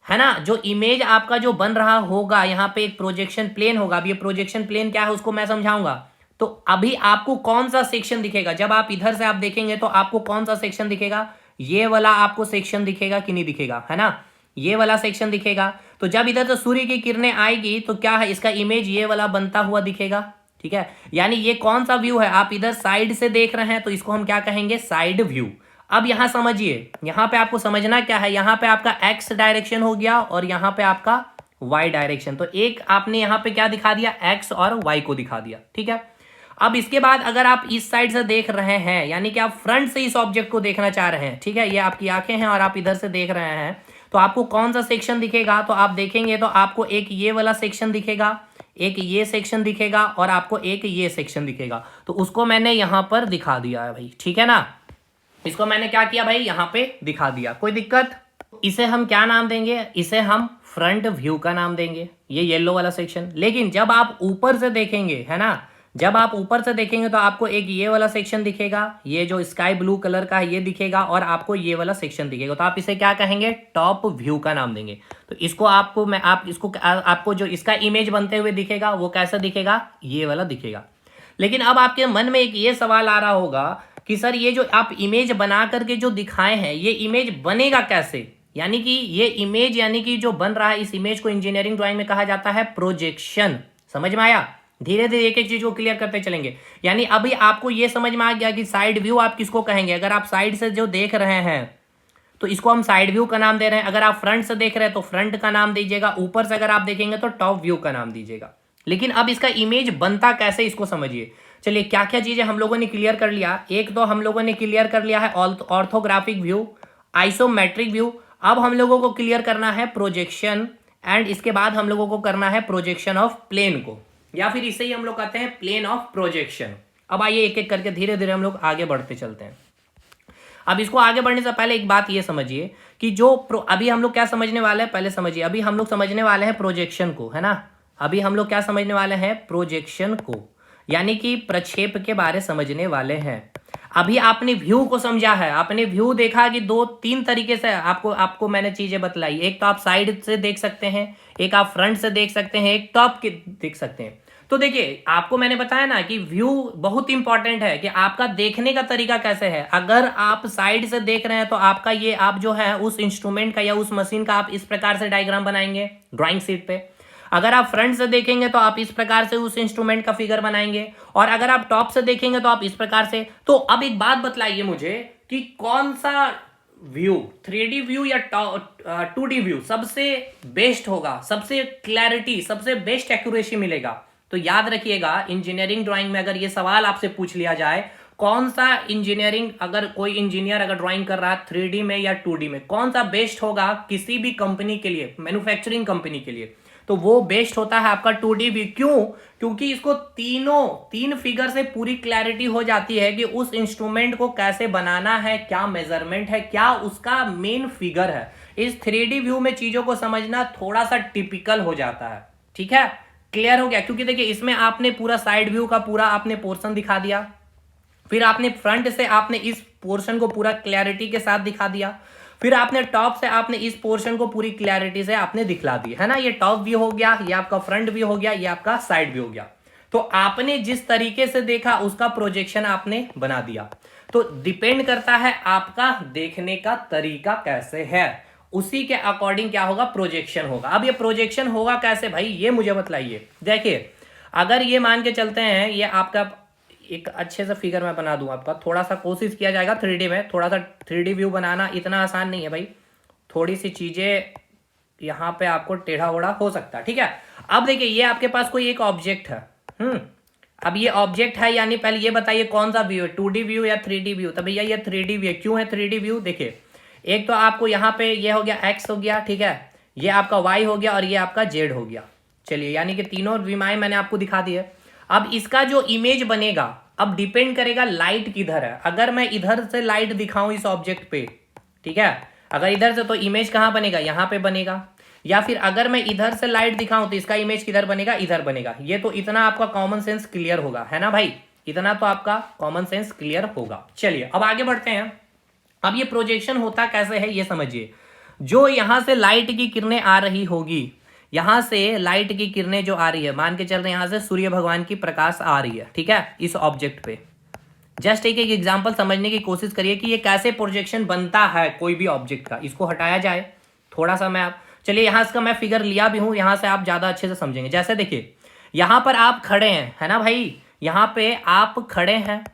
है ना, जो इमेज आपका जो बन रहा होगा, यहाँ पे एक प्रोजेक्शन प्लेन होगा। अब ये प्रोजेक्शन प्लेन क्या है उसको मैं समझाऊंगा। तो अभी आपको कौन सा सेक्शन दिखेगा, जब आप इधर से आप देखेंगे तो आपको कौन सा सेक्शन दिखेगा, ये वाला आपको सेक्शन दिखेगा कि नहीं दिखेगा, है ना, ये वाला सेक्शन दिखेगा। तो जब इधर से सूर्य की किरणें आएगी तो क्या है, इसका इमेज ये वाला बनता हुआ दिखेगा, ठीक है। यानी ये कौन सा व्यू है, आप इधर साइड से देख रहे हैं तो इसको हम क्या कहेंगे, साइड व्यू। अब यहां समझिए, यहां पे आपको समझना क्या है, यहां पे आपका एक्स डायरेक्शन हो गया और यहां पे आपका वाई डायरेक्शन। तो एक आपने यहां पे क्या दिखा दिया, एक्स और वाई को दिखा दिया, ठीक है। अब इसके बाद अगर आप इस साइड से देख रहे हैं, यानी कि आप फ्रंट से इस ऑब्जेक्ट को देखना चाह रहे हैं, ठीक है, ये आपकी आंखें हैं और आप इधर से देख रहे हैं, तो आपको कौन सा सेक्शन दिखेगा, तो आप देखेंगे तो आपको एक ये वाला सेक्शन दिखेगा, एक ये सेक्शन दिखेगा, और आपको एक ये सेक्शन दिखेगा। तो उसको मैंने यहां पर दिखा दिया है भाई, ठीक है ना, इसको मैंने क्या किया भाई, यहां पे दिखा दिया। कोई दिक्कत, इसे हम क्या नाम देंगे, इसे हम फ्रंट व्यू का नाम देंगे, ये येलो वाला सेक्शन। लेकिन जब आप ऊपर से देखेंगे, है ना, जब आप ऊपर से देखेंगे तो आपको एक ये वाला सेक्शन दिखेगा, ये जो स्काई ब्लू कलर का है ये दिखेगा, और आपको ये वाला सेक्शन दिखेगा। तो आप इसे क्या कहेंगे, टॉप व्यू का नाम देंगे। तो इसको आपको मैं आपको जो इसका इमेज बनते हुए दिखेगा वो कैसा दिखेगा, ये वाला दिखेगा। लेकिन अब आपके मन में एक ये सवाल आ रहा होगा कि सर ये जो आप इमेज बना करके जो दिखाए हैं, ये इमेज बनेगा कैसे, यानी कि ये इमेज, यानी कि जो बन रहा है, इस इमेज को इंजीनियरिंग ड्राइंग में कहा जाता है प्रोजेक्शन। समझ में आया। धीरे धीरे एक एक चीज को क्लियर करते चलेंगे। यानी अभी आपको ये समझ में आ गया कि साइड व्यू आप किसको कहेंगे। अगर आप साइड से जो देख रहे हैं तो इसको हम साइड व्यू का नाम दे रहे हैं। अगर आप फ्रंट से देख रहे हैं तो फ्रंट का नाम दीजिएगा। ऊपर से अगर आप देखेंगे तो टॉप व्यू का नाम दीजिएगा। लेकिन अब इसका इमेज बनता कैसे, इसको समझिए। चलिए क्या क्या चीजें हम लोगों ने क्लियर कर लिया। एक तो हम लोगों ने क्लियर कर लिया है ऑर्थोग्राफिक व्यू, आइसोमेट्रिक व्यू। अब हम लोगों को क्लियर करना है प्रोजेक्शन, एंड इसके बाद हम लोगों को करना है प्रोजेक्शन ऑफ प्लेन को, या फिर इसे ही हम लोग कहते हैं प्लेन ऑफ प्रोजेक्शन। अब आइए एक एक करके धीरे धीरे हम लोग आगे बढ़ते चलते हैं। अब इसको आगे बढ़ने से पहले एक बात ये समझिए कि जो अभी हम लोग क्या समझने वाले हैं, पहले समझिए। अभी हम लोग समझने वाले हैं प्रोजेक्शन को, है ना। अभी हम लोग क्या समझने वाले हैं, प्रोजेक्शन को, यानी कि प्रक्षेप के बारे समझने वाले हैं। अभी आपने व्यू को समझा है, आपने व्यू देखा कि दो तीन तरीके से आपको मैंने चीजें बतलाई। एक तो आप साइड से देख सकते हैं, एक आप फ्रंट से देख सकते हैं, एक टॉप के देख सकते हैं। तो देखिए आपको मैंने बताया ना कि व्यू बहुत इंपॉर्टेंट है कि आपका देखने का तरीका कैसे है। अगर आप साइड से देख रहे हैं तो आपका ये आप जो है उस इंस्ट्रूमेंट का या उस मशीन का आप इस प्रकार से डायग्राम बनाएंगे ड्राइंग शीट पे। अगर आप फ्रंट से देखेंगे तो आप इस प्रकार से उस इंस्ट्रूमेंट का फिगर बनाएंगे, और अगर आप टॉप से देखेंगे तो आप इस प्रकार से। तो अब एक बात बतलाइए मुझे कि कौन सा व्यू, 3D व्यू या 2D व्यू सबसे बेस्ट होगा, सबसे क्लैरिटी, सबसे बेस्ट एक्यूरेसी मिलेगा। तो याद रखिएगा इंजीनियरिंग ड्राइंग में अगर ये सवाल आपसे पूछ लिया जाए, कौन सा इंजीनियरिंग, अगर कोई इंजीनियर अगर ड्राइंग कर रहा है 3D में या 2D में, कौन सा बेस्ट होगा किसी भी कंपनी के लिए, मैन्युफैक्चरिंग कंपनी के लिए, तो वो बेस्ट होता है आपका 2D व्यू। क्यों? क्योंकि इसको तीन फिगर से पूरी क्लैरिटी हो जाती है कि उस इंस्ट्रूमेंट को कैसे बनाना है, क्या मेजरमेंट है, क्या उसका मेन फिगर है। इस 3D व्यू में चीजों को समझना थोड़ा सा टिपिकल हो जाता है। ठीक है, क्लियर हो गया? क्योंकि देखिए इसमें आपने पूरा साइड व्यू का पूरा आपने पोर्शन दिखा दिया, फिर आपने फ्रंट से आपने इस पोर्शन को पूरा क्लैरिटी के साथ दिखा दिया, फिर आपने टॉप से आपने इस पोर्शन को पूरी क्लैरिटी से आपने दिखला दी, है ना। ये टॉप व्यू हो गया, ये आपका फ्रंट व्यू हो गया, ये आपका साइड व्यू हो गया। तो आपने जिस तरीके से देखा उसका प्रोजेक्शन आपने बना दिया। तो डिपेंड करता है आपका देखने का तरीका कैसे है, उसी के अकॉर्डिंग क्या होगा, प्रोजेक्शन होगा। अब ये प्रोजेक्शन होगा कैसे भाई, ये मुझे बतलाइए। देखिए अगर ये मान के चलते हैं, ये आपका एक अच्छे से फिगर मैं बना दूं आपका, थोड़ा सा कोशिश किया जाएगा 3D में, थोड़ा सा 3D व्यू बनाना इतना आसान नहीं है भाई, थोड़ी सी चीजें यहाँ पे आपको टेढ़ा ओढ़ा हो सकता है। ठीक है, अब देखिए ये आपके पास कोई एक ऑब्जेक्ट है। अब ये ऑब्जेक्ट है, यानी पहले ये बताइए कौन सा व्यू है, 2D व्यू या 3D व्यू। तो भैया ये 3D व्यू। क्यों है 3D व्यू? देखिए एक तो आपको यहाँ पे ये हो गया x हो गया, ठीक है, ये आपका y हो गया और ये आपका z हो गया। चलिए यानी कि तीनों विमाएं मैंने आपको दिखा दी है। अब इसका जो इमेज बनेगा अब डिपेंड करेगा लाइट किधर है। अगर मैं इधर से लाइट दिखाऊं इस ऑब्जेक्ट पे, ठीक है, अगर इधर से, तो इमेज कहाँ बनेगा, यहाँ पे बनेगा। या फिर अगर मैं इधर से लाइट दिखाऊं तो इसका इमेज किधर बनेगा, इधर बनेगा। ये तो इतना आपका कॉमन सेंस क्लियर होगा, है ना भाई, इतना तो आपका कॉमन सेंस क्लियर होगा। चलिए अब आगे बढ़ते हैं। अब ये प्रोजेक्शन होता कैसे है ये समझिए। जो यहां से लाइट की किरणें आ रही होगी, यहां से लाइट की किरणें जो आ रही है, मान के चल रहे हैं यहां से सूर्य भगवान की प्रकाश आ रही है, ठीक है, इस ऑब्जेक्ट पे। जस्ट एक एग्जांपल समझने की कोशिश करिए कि ये कैसे प्रोजेक्शन बनता है कोई भी ऑब्जेक्ट का। इसको हटाया जाए थोड़ा सा, मैं चलिए यहां इसका मैं फिगर लिया भी हूं, यहां से आप ज्यादा अच्छे से समझेंगे। जैसे देखिए यहां पर आप खड़े हैं, है ना भाई, यहां पे आप खड़े हैं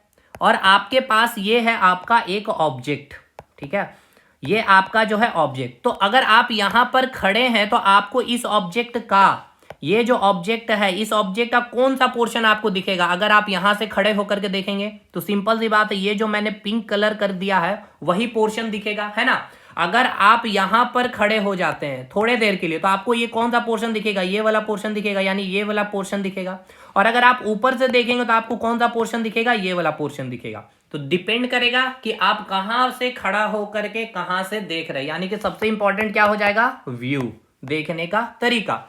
और आपके पास ये है आपका एक ऑब्जेक्ट, ठीक है, ये आपका जो है ऑब्जेक्ट। तो अगर आप यहां पर खड़े हैं तो आपको इस ऑब्जेक्ट का, ये जो ऑब्जेक्ट है, इस ऑब्जेक्ट का कौन सा पोर्शन आपको दिखेगा। अगर आप यहां से खड़े होकर के देखेंगे तो सिंपल सी बात है, ये जो मैंने पिंक कलर कर दिया है वही पोर्शन दिखेगा, है ना। अगर आप यहां पर खड़े हो जाते हैं थोड़े देर के लिए तो आपको ये कौन सा पोर्शन दिखेगा, ये वाला पोर्शन दिखेगा, यानी ये वाला पोर्शन दिखेगा। और अगर आप ऊपर से देखेंगे तो आपको कौन सा पोर्शन दिखेगा, ये वाला पोर्शन दिखेगा। तो डिपेंड करेगा कि आप कहां से खड़ा होकर के कहां से देख रहे हैं, यानी कि सबसे इंपॉर्टेंट क्या हो जाएगा, व्यू, देखने का तरीका।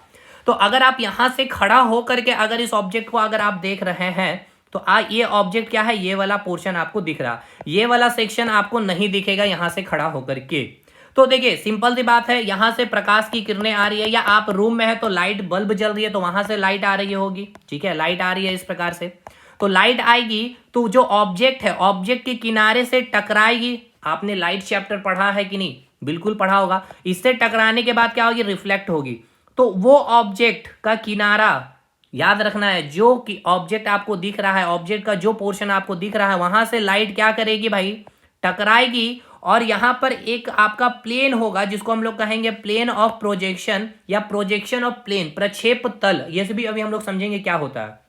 तो अगर आप यहां से खड़ा होकर के अगर इस ऑब्जेक्ट को अगर आप देख रहे हैं तो ये ऑब्जेक्ट क्या है, ये वाला पोर्शन आपको दिख रहा, ये वाला सेक्शन आपको नहीं दिखेगा यहां से खड़ा होकर के। तो देखिए सिंपल सी बात है, यहां से प्रकाश की किरणें आ रही है, या आप रूम में है तो लाइट बल्ब जल रही है तो वहां से लाइट आ रही होगी, ठीक है, लाइट आ रही है इस प्रकार से। तो लाइट आएगी तो जो ऑब्जेक्ट है ऑब्जेक्ट के किनारे से टकराएगी। आपने लाइट चैप्टर पढ़ा है कि नहीं, बिल्कुल पढ़ा होगा। इससे टकराने के बाद क्या होगी, रिफ्लेक्ट होगी। तो वो ऑब्जेक्ट का किनारा याद रखना है, जो कि ऑब्जेक्ट आपको दिख रहा है, ऑब्जेक्ट का जो पोर्शन आपको दिख रहा है वहां से लाइट क्या करेगी भाई, टकराएगी, और यहां पर एक आपका प्लेन होगा जिसको हम लोग कहेंगे प्लेन ऑफ प्रोजेक्शन या प्रोजेक्शन ऑफ प्लेन, प्रक्षेप तल, ये भी अभी हम लोग समझेंगे क्या होता है।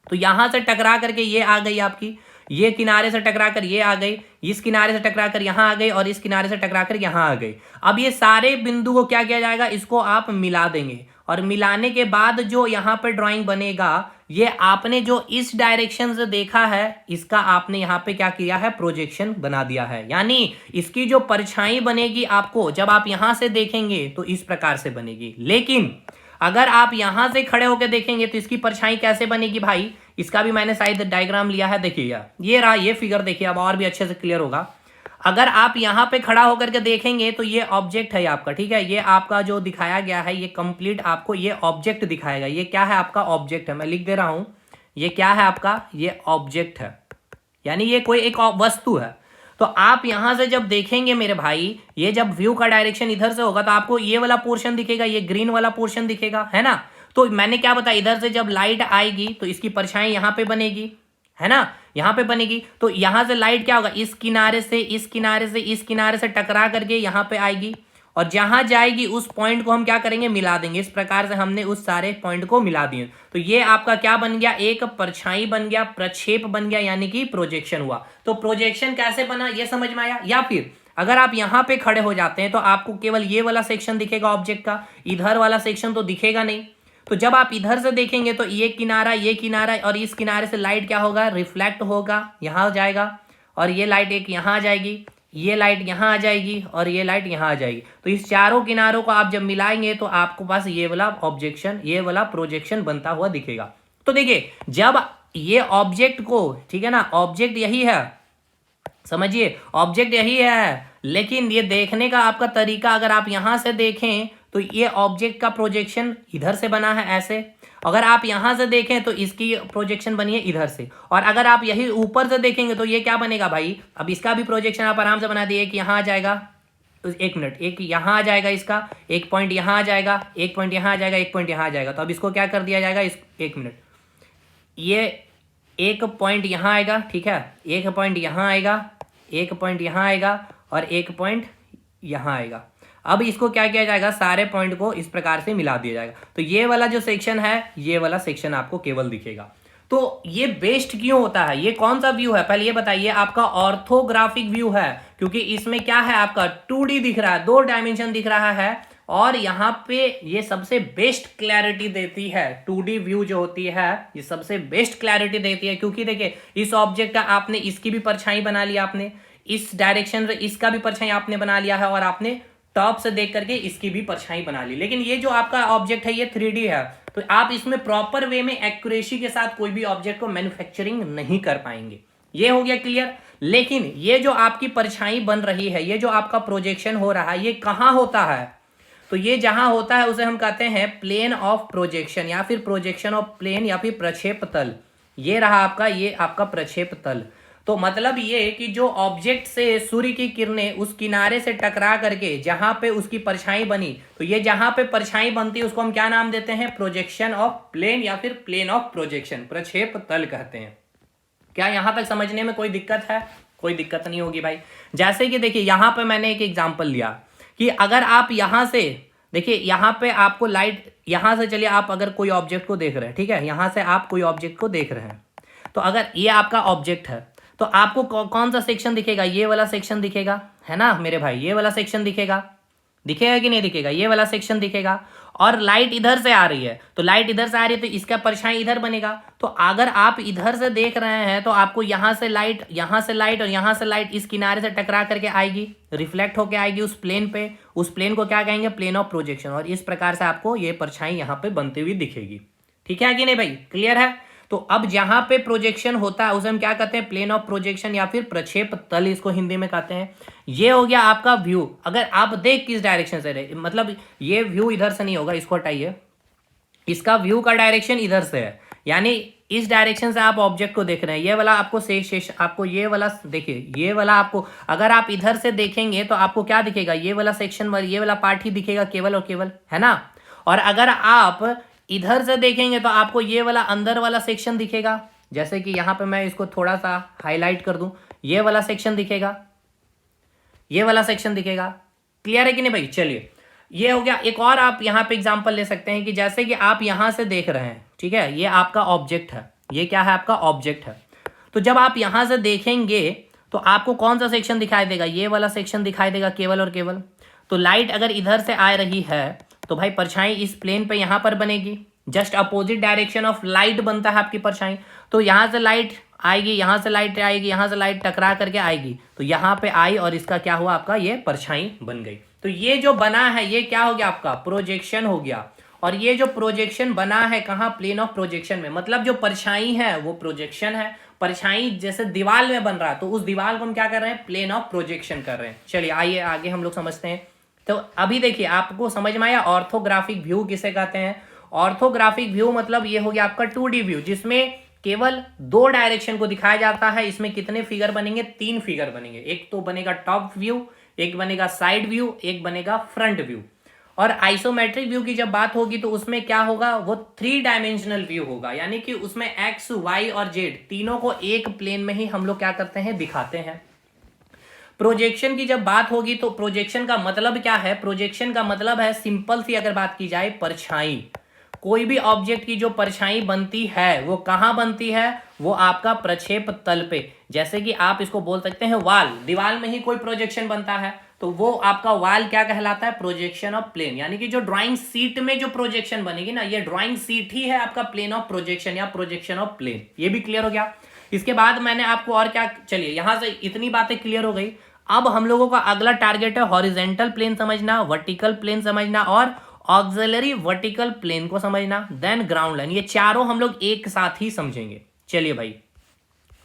तो यहां से टकरा करके ये आ गई आपकी, ये किनारे से टकरा कर ये आ गई, इस किनारे से टकरा कर यहां आ गई, और इस किनारे से टकरा कर यहां आ गई। अब ये सारे बिंदु को क्या किया जाएगा, इसको आप मिला देंगे, और मिलाने के बाद जो यहां पर ड्राइंग बनेगा, ये आपने जो इस डायरेक्शन से देखा है इसका आपने यहां पे क्या किया है, प्रोजेक्शन बना दिया है। यानी इसकी जो परछाई बनेगी आपको जब आप यहां से देखेंगे तो इस प्रकार से बनेगी, लेकिन अगर आप यहां से खड़े होकर देखेंगे तो इसकी परछाई कैसे बनेगी भाई, इसका भी मैंने शायद डायग्राम लिया है, देखिए ये रहा, ये फिगर देखिए, अब और भी अच्छे से क्लियर होगा। अगर आप यहां पे खड़ा होकर के देखेंगे तो ये ऑब्जेक्ट है आपका, ठीक है, ये आपका जो दिखाया गया है ये कंप्लीट आपको ये ऑब्जेक्ट दिखाएगा। ये क्या है, आपका ऑब्जेक्ट है, मैं लिख दे रहा हूं, ये क्या है आपका, ये ऑब्जेक्ट है, यानी ये कोई एक वस्तु है। तो आप यहां से जब देखेंगे मेरे भाई, ये जब व्यू का डायरेक्शन इधर से होगा तो आपको ये वाला पोर्शन दिखेगा, ये ग्रीन वाला पोर्शन दिखेगा, है ना। तो मैंने क्या बताया, इधर से जब लाइट आएगी तो इसकी परछाई यहां पे बनेगी, है ना, यहां पे बनेगी। तो यहां से लाइट क्या होगा, इस किनारे से इस किनारे से इस किनारे से टकरा करके यहां पे आएगी, और जहां जाएगी उस पॉइंट को हम क्या करेंगे, मिला देंगे। इस प्रकार से हमने उस सारे पॉइंट को मिला दिए, तो ये आपका क्या बन गया, एक परछाई बन गया, प्रक्षेप बन गया, यानी कि प्रोजेक्शन हुआ। तो प्रोजेक्शन कैसे बना ये समझ में आया। या फिर अगर आप यहां पे खड़े हो जाते हैं तो आपको केवल ये वाला सेक्शन दिखेगा ऑब्जेक्ट का, इधर वाला सेक्शन तो दिखेगा नहीं। तो जब आप इधर से देखेंगे तो ये किनारा और इस किनारे से लाइट क्या होगा, रिफ्लेक्ट होगा, यहां जाएगा, और ये लाइट एक यहां आ जाएगी, ये लाइट यहां आ जाएगी, और ये लाइट यहां आ जाएगी। तो इस चारों किनारों को आप जब मिलाएंगे तो आपको पास ये वाला ऑब्जेक्शन, ये वाला प्रोजेक्शन बनता हुआ दिखेगा। तो देखिए जब ये ऑब्जेक्ट को, ठीक है ना, ऑब्जेक्ट यही है, समझिए ऑब्जेक्ट यही है, लेकिन ये देखने का आपका तरीका, अगर आप यहां से देखें तो ये ऑब्जेक्ट का प्रोजेक्शन इधर से बना है ऐसे, अगर आप यहां से देखें तो इसकी प्रोजेक्शन बनी है इधर से, और अगर आप यही ऊपर से देखेंगे तो ये क्या बनेगा भाई, अब इसका भी प्रोजेक्शन आप आराम से बना दिए कि यहां आ जाएगा, एक मिनट, एक यहां आ जाएगा, इसका एक पॉइंट यहां आ जाएगा, एक पॉइंट यहां आ जाएगा, एक पॉइंट यहां आ जाएगा। तो अब इसको क्या कर दिया जाएगा, इस एक मिनट, ये एक पॉइंट यहां आएगा, ठीक है, एक पॉइंट यहां आएगा, एक पॉइंट यहां आएगा, और एक पॉइंट यहां आएगा। अब इसको क्या किया जाएगा, सारे पॉइंट को इस प्रकार से मिला दिया जाएगा। तो ये वाला जो सेक्शन है, ये वाला सेक्शन आपको केवल दिखेगा। तो ये बेस्ट क्यों होता है, ये कौन सा व्यू है, पहले ये बताइए। आपका ऑर्थोग्राफिक व्यू है, क्योंकि इसमें क्या है, आपका 2D दिख रहा है, 2 डायमेंशन दिख रहा है, और यहाँ पे ये सबसे बेस्ट क्लैरिटी देती है। 2D व्यू जो होती है ये सबसे बेस्ट क्लैरिटी देती है, क्योंकि देखिए इस ऑब्जेक्ट का आपने इसकी भी परछाई बना लिया, आपने इस डायरेक्शन से इसका भी परछाई आपने बना लिया है, और आपने टॉप से देख करके इसकी भी परछाई बना ली। लेकिन ये जो आपका ऑब्जेक्ट है ये 3D है, तो आप इसमें प्रॉपर वे में एक्यूरेसी के साथ कोई भी ऑब्जेक्ट को मैन्युफैक्चरिंग नहीं कर पाएंगे। ये हो गया क्लियर। लेकिन ये जो आपकी परछाई बन रही है, ये जो आपका प्रोजेक्शन हो रहा है, ये कहां होता है, तो ये जहां होता है उसे हम कहते हैं प्लेन ऑफ प्रोजेक्शन, या फिर प्रोजेक्शन ऑफ प्लेन, या फिर प्रक्षेप तल। ये रहा आपका, ये आपका प्रक्षेप तल। तो मतलब ये कि जो ऑब्जेक्ट से सूर्य की किरणें उस किनारे से टकरा करके जहां पे उसकी परछाई बनी, तो ये जहां पे परछाई बनती है उसको हम क्या नाम देते हैं, प्रोजेक्शन ऑफ प्लेन, या फिर प्लेन ऑफ प्रोजेक्शन, प्रक्षेप तल कहते हैं। क्या यहां तक समझने में कोई दिक्कत है, कोई दिक्कत नहीं होगी भाई। जैसे कि देखिए यहां पे मैंने एक एग्जांपल लिया कि अगर आप यहां से देखिए, यहां पे आपको लाइट, यहां से चलिए आप अगर कोई ऑब्जेक्ट को देख रहे हैं, ठीक है, यहां से आप कोई ऑब्जेक्ट को देख रहे हैं, तो अगर ये आपका ऑब्जेक्ट है तो आपको कौन सा सेक्शन दिखेगा, ये वाला सेक्शन दिखेगा, है ना मेरे भाई, ये वाला सेक्शन दिखेगा, दिखेगा कि नहीं दिखेगा, ये वाला सेक्शन दिखेगा। और लाइट इधर से आ रही है, तो लाइट इधर से आ रही है तो इसका परछाई इधर बनेगा। तो अगर आप इधर से देख रहे हैं तो आपको यहां से लाइट, यहां से लाइट, और यहां से लाइट इस किनारे से टकरा करके आएगी, रिफ्लेक्ट होकर आएगी उस प्लेन पे। उस प्लेन को क्या कहेंगे, प्लेन ऑफ प्रोजेक्शन, और इस प्रकार से आपको ये परछाई यहां पे बनती हुई दिखेगी। ठीक है कि नहीं भाई, क्लियर है। तो अब जहां पे प्रोजेक्शन होता है उसे हम क्या कहते हैं, प्लेन ऑफ प्रोजेक्शन, या फिर प्रक्षेप तल इसको हिंदी में कहते हैं। ये हो गया आपका व्यू। अगर आप देख किस डायरेक्शन से रहे, मतलब ये व्यू इधर से नहीं होगा, इसको हटाइए, इसका व्यू का डायरेक्शन इधर से है, यानी इस डायरेक्शन से आप ऑब्जेक्ट को देख रहे हैं। ये वाला आपको शेष आपको ये वाला देखिए, ये वाला आपको अगर आप इधर से देखेंगे तो आपको क्या दिखेगा, ये वाला सेक्शन, ये वाला पार्ट ही दिखेगा केवल और केवल, है ना। और अगर आप इधर से देखेंगे तो आपको ये वाला अंदर वाला सेक्शन दिखेगा, जैसे कि यहाँ पे मैं इसको थोड़ा सा हाईलाइट कर दूं, ये वाला सेक्शन दिखेगा, ये वाला सेक्शन दिखेगा। क्लियर है कि नहीं भाई? चलिए, ये हो गया। एक और आप यहाँ पे एग्जांपल ले सकते हैं कि जैसे कि आप यहाँ से देख रहे हैं, ठीक है, ये आपका ऑब्जेक्ट है, ये क्या है? आपका ऑब्जेक्ट है। तो जब आप यहाँ से देखेंगे तो आपको कौन सा सेक्शन दिखाई देगा? ये वाला सेक्शन दिखाई देगा केवल और केवल। तो लाइट अगर इधर से आ रही है तो भाई परछाई इस प्लेन पे यहाँ पर बनेगी, just opposite direction of light बनता है आपकी परछाई। तो यहाँ से लाइट आएगी, यहाँ से लाइट आएगी, यहाँ से लाइट टकरा करके आएगी, तो यहाँ पे आई और इसका क्या हुआ? आपका ये परछाई बन गई। तो ये जो बना है ये क्या हो गया? आपका प्रोजेक्शन हो गया। और ये जो प्रोजेक्शन बना है कहाँ? प्लेन ऑफ प्रोजेक्शन में। मतलब जो परछाई है वो प्रोजेक्शन है। परछाई जैसे दीवार में बन रहा है तो उस दीवार को हम क्या कर रहे हैं? प्लेन ऑफ प्रोजेक्शन कर रहे हैं। चलिए आइए आगे हम लोग समझते हैं। तो अभी देखिए आपको समझ में आया ऑर्थोग्राफिक व्यू किसे कहते हैं? ऑर्थोग्राफिक व्यू मतलब ये हो गया आपका 2D व्यू, जिसमें केवल 2 डायरेक्शन को दिखाया जाता है। इसमें कितने फिगर बनेंगे? 3 फिगर बनेंगे। एक तो बनेगा टॉप व्यू, एक बनेगा साइड व्यू, एक बनेगा फ्रंट व्यू। और आइसोमेट्रिक व्यू की जब बात होगी तो उसमें क्या होगा? वो 3 डायमेंशनल व्यू होगा, यानी कि उसमें एक्स, वाई और जेड तीनों को एक प्लेन में ही हम लोग क्या करते हैं? दिखाते हैं। प्रोजेक्शन की जब बात होगी तो प्रोजेक्शन का मतलब क्या है? प्रोजेक्शन का मतलब है, सिंपल सी अगर बात की जाए, परछाई। कोई भी ऑब्जेक्ट की जो परछाई बनती है वो कहाँ बनती है? वो आपका प्रक्षेप तल पे। जैसे कि आप इसको बोल सकते हैं वाल, दीवार में ही कोई प्रोजेक्शन बनता है तो वो आपका वाल क्या कहलाता है? Projection of plane. यानी कि जो ड्राइंग सीट में जो प्रोजेक्शन बनेगी ना, ये ड्राइंग सीट ही है आपका प्लेन ऑफ प्रोजेक्शन या प्रोजेक्शन ऑफ प्लेन। ये भी क्लियर हो गया। इसके बाद मैंने आपको और क्या, चलिए यहां से इतनी बातें क्लियर हो गई। अब हम लोगों का अगला टारगेट है हॉरिजेंटल प्लेन समझना, वर्टिकल प्लेन समझना और ऑक्सिलरी वर्टिकल प्लेन को समझना, देन ग्राउंड लाइन। ये चारों हम लोग एक साथ ही समझेंगे। चलिए भाई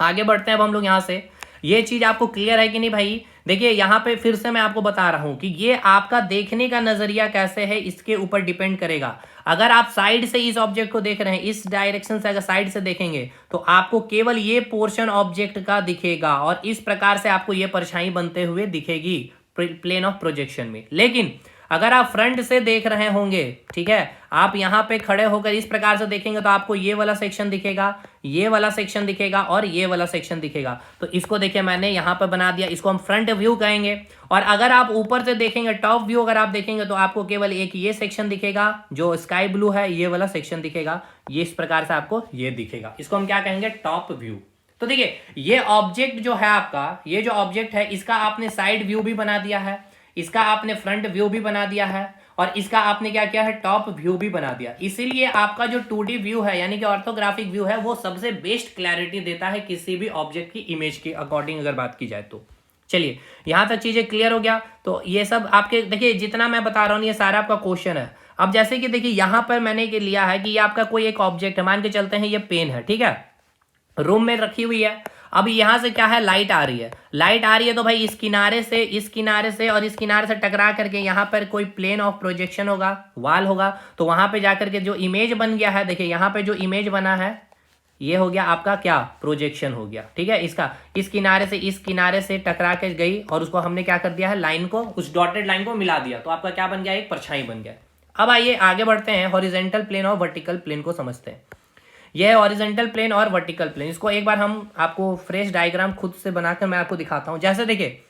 आगे बढ़ते हैं। अब हम लोग यहां से, ये चीज आपको क्लियर है कि नहीं भाई? देखिए यहां पे फिर से मैं आपको बता रहा हूं कि ये आपका देखने का नजरिया कैसे है इसके ऊपर डिपेंड करेगा। अगर आप साइड से इस ऑब्जेक्ट को देख रहे हैं, इस डायरेक्शन से अगर साइड से देखेंगे तो आपको केवल ये पोर्शन ऑब्जेक्ट का दिखेगा और इस प्रकार से आपको ये परछाई बनते हुए दिखेगी प्लेन ऑफ प्रोजेक्शन में। लेकिन अगर आप फ्रंट से देख रहे होंगे, ठीक है, आप यहाँ पे खड़े होकर इस प्रकार से देखेंगे तो आपको ये वाला सेक्शन दिखेगा, ये वाला सेक्शन दिखेगा और ये वाला सेक्शन दिखेगा। तो इसको देखिए मैंने यहाँ पे बना दिया, इसको हम फ्रंट व्यू कहेंगे। और अगर आप ऊपर से देखेंगे, टॉप व्यू अगर आप देखेंगे तो आपको केवल एक ये सेक्शन दिखेगा जो स्काई ब्लू है, ये वाला सेक्शन दिखेगा, ये इस प्रकार से आपको ये दिखेगा। इसको हम क्या कहेंगे? Top view. तो देखिए ये ऑब्जेक्ट जो है आपका, ये जो ऑब्जेक्ट है इसका आपने साइड व्यू भी बना दिया है, इसका आपने फ्रंट व्यू भी बना दिया है और इसका आपने क्या किया है? टॉप व्यू भी बना दिया। इसीलिए आपका जो 2D व्यू है यानी कि ऑर्थोग्राफिक व्यू है वो सबसे बेस्ट क्लैरिटी देता है किसी भी ऑब्जेक्ट की इमेज के अकॉर्डिंग अगर बात की जाए तो। चलिए यहां तक चीजें क्लियर हो गया। तो ये सब आपके देखिए जितना मैं बता रहा हूं ये सारा आपका क्वेश्चन है। अब जैसे कि देखिए यहां पर मैंने लिया है कि ये आपका कोई एक ऑब्जेक्ट है, मान के चलते हैं ये पेन है, ठीक है, रूम में रखी हुई है। अब यहां से क्या है? लाइट आ रही है। लाइट आ रही है तो भाई इस किनारे से और इस किनारे से टकरा करके यहाँ पर कोई प्लेन ऑफ प्रोजेक्शन होगा, वाल होगा। तो वहां पे जाकर के जो इमेज बन गया है, देखिए यहाँ पे जो इमेज बना है ये हो गया आपका क्या? प्रोजेक्शन हो गया, ठीक है। इसका इस किनारे से टकरा के गई और उसको हमने क्या कर दिया है? लाइन को, उस डॉटेड लाइन को मिला दिया, तो आपका क्या बन गया? एक परछाई बन गया। अब आइए आगे बढ़ते हैं, हॉरिजॉन्टल प्लेन और वर्टिकल प्लेन को समझते हैं। यह है हॉरिजॉन्टल प्लेन और वर्टिकल प्लेन। इसको एक बार हम आपको फ्रेश डायग्राम खुद से बनाकर मैं आपको दिखाता हूं। जैसे देखिए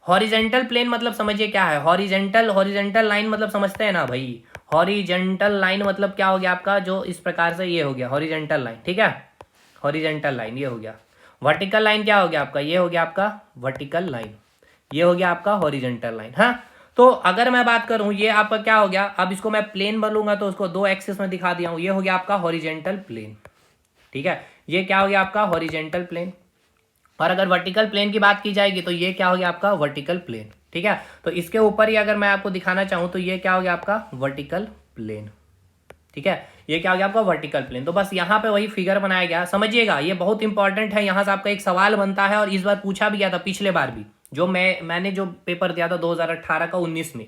हॉरिजॉन्टल प्लेन मतलब समझिए क्या है? हॉरिजॉन्टल लाइन मतलब समझते हैं ना भाई? हॉरिजॉन्टल लाइन मतलब क्या हो गया आपका? जो इस प्रकार से ये हो गया हॉरिजॉन्टल लाइन, ठीक है, हॉरिजॉन्टल लाइन ये हो गया। वर्टिकल लाइन क्या हो गया आपका? ये हो गया आपका वर्टिकल लाइन, ये हो गया आपका हॉरिजॉन्टल लाइन। हाँ, तो अगर मैं बात करूं ये आपका क्या हो गया? अब इसको मैं प्लेन बोलूंगा तो उसको 2 एक्सिस में दिखा दिया हूं। ये हो गया आपका हॉरिजॉन्टल प्लेन, ठीक है, ये क्या हो गया आपका? Horizontal plane. और अगर वर्टिकल प्लेन की बात की जाएगी तो ये क्या हो गया आपका? वर्टिकल प्लेन, ठीक है। तो इसके ऊपर ही अगर मैं आपको दिखाना चाहूं तो ये क्या हो गया आपका? वर्टिकल प्लेन, ठीक है, ये क्या हो गया आपका? Vertical plane. तो बस यहाँ पे वही फिगर बनाया गया, समझिएगा ये बहुत इंपॉर्टेंट है। यहाँ से आपका एक सवाल बनता है और इस बार पूछा भी गया था, पिछले बार भी, जो मैंने जो पेपर दिया था 2018 का 19 में।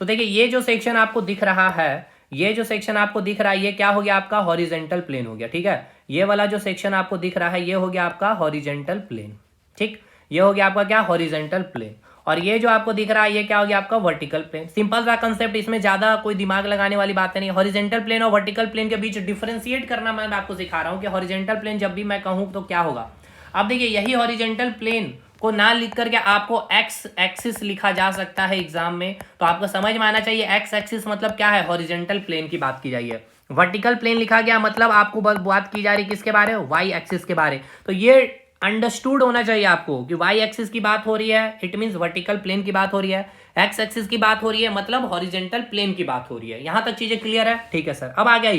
तो देखिए ये जो सेक्शन आपको दिख रहा है, ये जो सेक्शन आपको दिख रहा है ये क्या हो गया आपका? हॉरिजॉन्टल प्लेन हो गया, ठीक है। ये वाला जो सेक्शन आपको दिख रहा है ये हो गया आपका हॉरिजॉन्टल प्लेन, ठीक, ये हो गया आपका क्या? Horizontal plane. और ये जो आपको दिख रहा है ये क्या हो गया आपका वर्टिकल प्लेन। सिंपल सा कंसेप्ट, इसमें ज्यादा कोई दिमाग लगाने वाली बातें नहीं। हॉरिजेंटल प्लेन और वर्टिकल प्लेन के बीच डिफरेंशिएट करना मैं आपको सिखा रहा हूँ कि हॉरिजेंटल प्लेन जब भी मैं कहूँ तो क्या होगा। अब देखिए यही हॉरिजेंटल प्लेन को ना लिख करके आपको एक्स एक्सिस लिखा जा सकता है एग्जाम में, तो आपको समझ में आना चाहिए एक्स एक्सिस मतलब क्या है, हॉरिजेंटल प्लेन की बात की जाएगी। वर्टिकल प्लेन लिखा गया मतलब आपको बात की जा रही किसके बारे में, वाई एक्सिस के बारे। तो ये अंडरस्टूड होना चाहिए आपको कि वाई एक्सिस की बात हो रही है, इट मींस वर्टिकल प्लेन की बात हो रही है। एक्स एक्सिस की बात हो रही है मतलब हॉरिजेंटल प्लेन की बात हो रही है। यहां तक चीजें क्लियर है? ठीक है सर। अब आ गया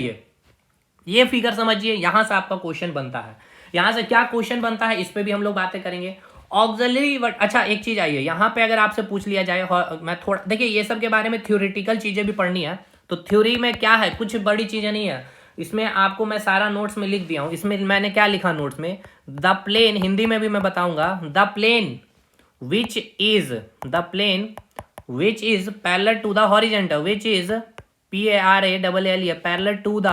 ये फिगर समझिए, यहां से आपका क्वेश्चन बनता है। यहां से क्या क्वेश्चन बनता है इस पे भी हम लोग बातें करेंगे। ऑक्सिलरी अच्छा एक चीज आई है यहाँ पे, अगर आपसे पूछ लिया जाए, मैं थोड़ा देखिए ये सब के बारे में थ्योरेटिकल चीजें भी पढ़नी है, तो थ्योरी में क्या है, कुछ बड़ी चीजें नहीं है इसमें। आपको मैं सारा नोट्स में लिख दिया हूं। इसमें मैंने क्या लिखा नोट्स में, द प्लेन, हिंदी में भी मैं बताऊंगा, the plane which is parallel to the horizontal, which is PARALL parallel to the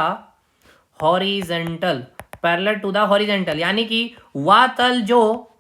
horizontal, parallel to the horizontal, यानी कि वह तल जो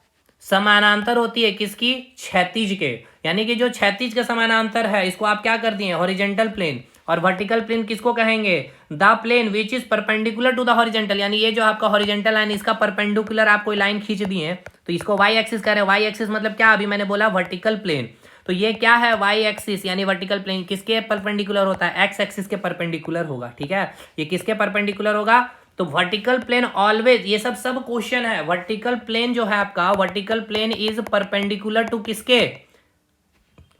समानांतर होती है किसकी, क्षैतिज के, यानी कि जो क्षैतिज के समानांतर है इसको आप क्या कर दिए, हॉरिजेंटल प्लेन। और वर्टिकल प्लेन किसको कहेंगे, the plane which is perpendicular to the horizontal, यानी ये जो आपका हॉरिजेंटल लाइन इसका परपेंडिकुलर आप कोई लाइन खींच दिए तो इसको वाई एक्सिस कह रहे हैं। वाई एक्सिस मतलब क्या, अभी मैंने बोला वर्टिकल प्लेन, तो ये क्या है वाई एक्सिस यानी वर्टिकल प्लेन किसके परपेंडिकुलर होता है, एक्स एक्सिस के परपेंडिकुलर होगा। ठीक है, ये किसके परपेंडिकुलर होगा, तो वर्टिकल प्लेन ऑलवेज, ये सब क्वेश्चन है, वर्टिकल प्लेन जो है आपका, vertical plane is perpendicular to किसके,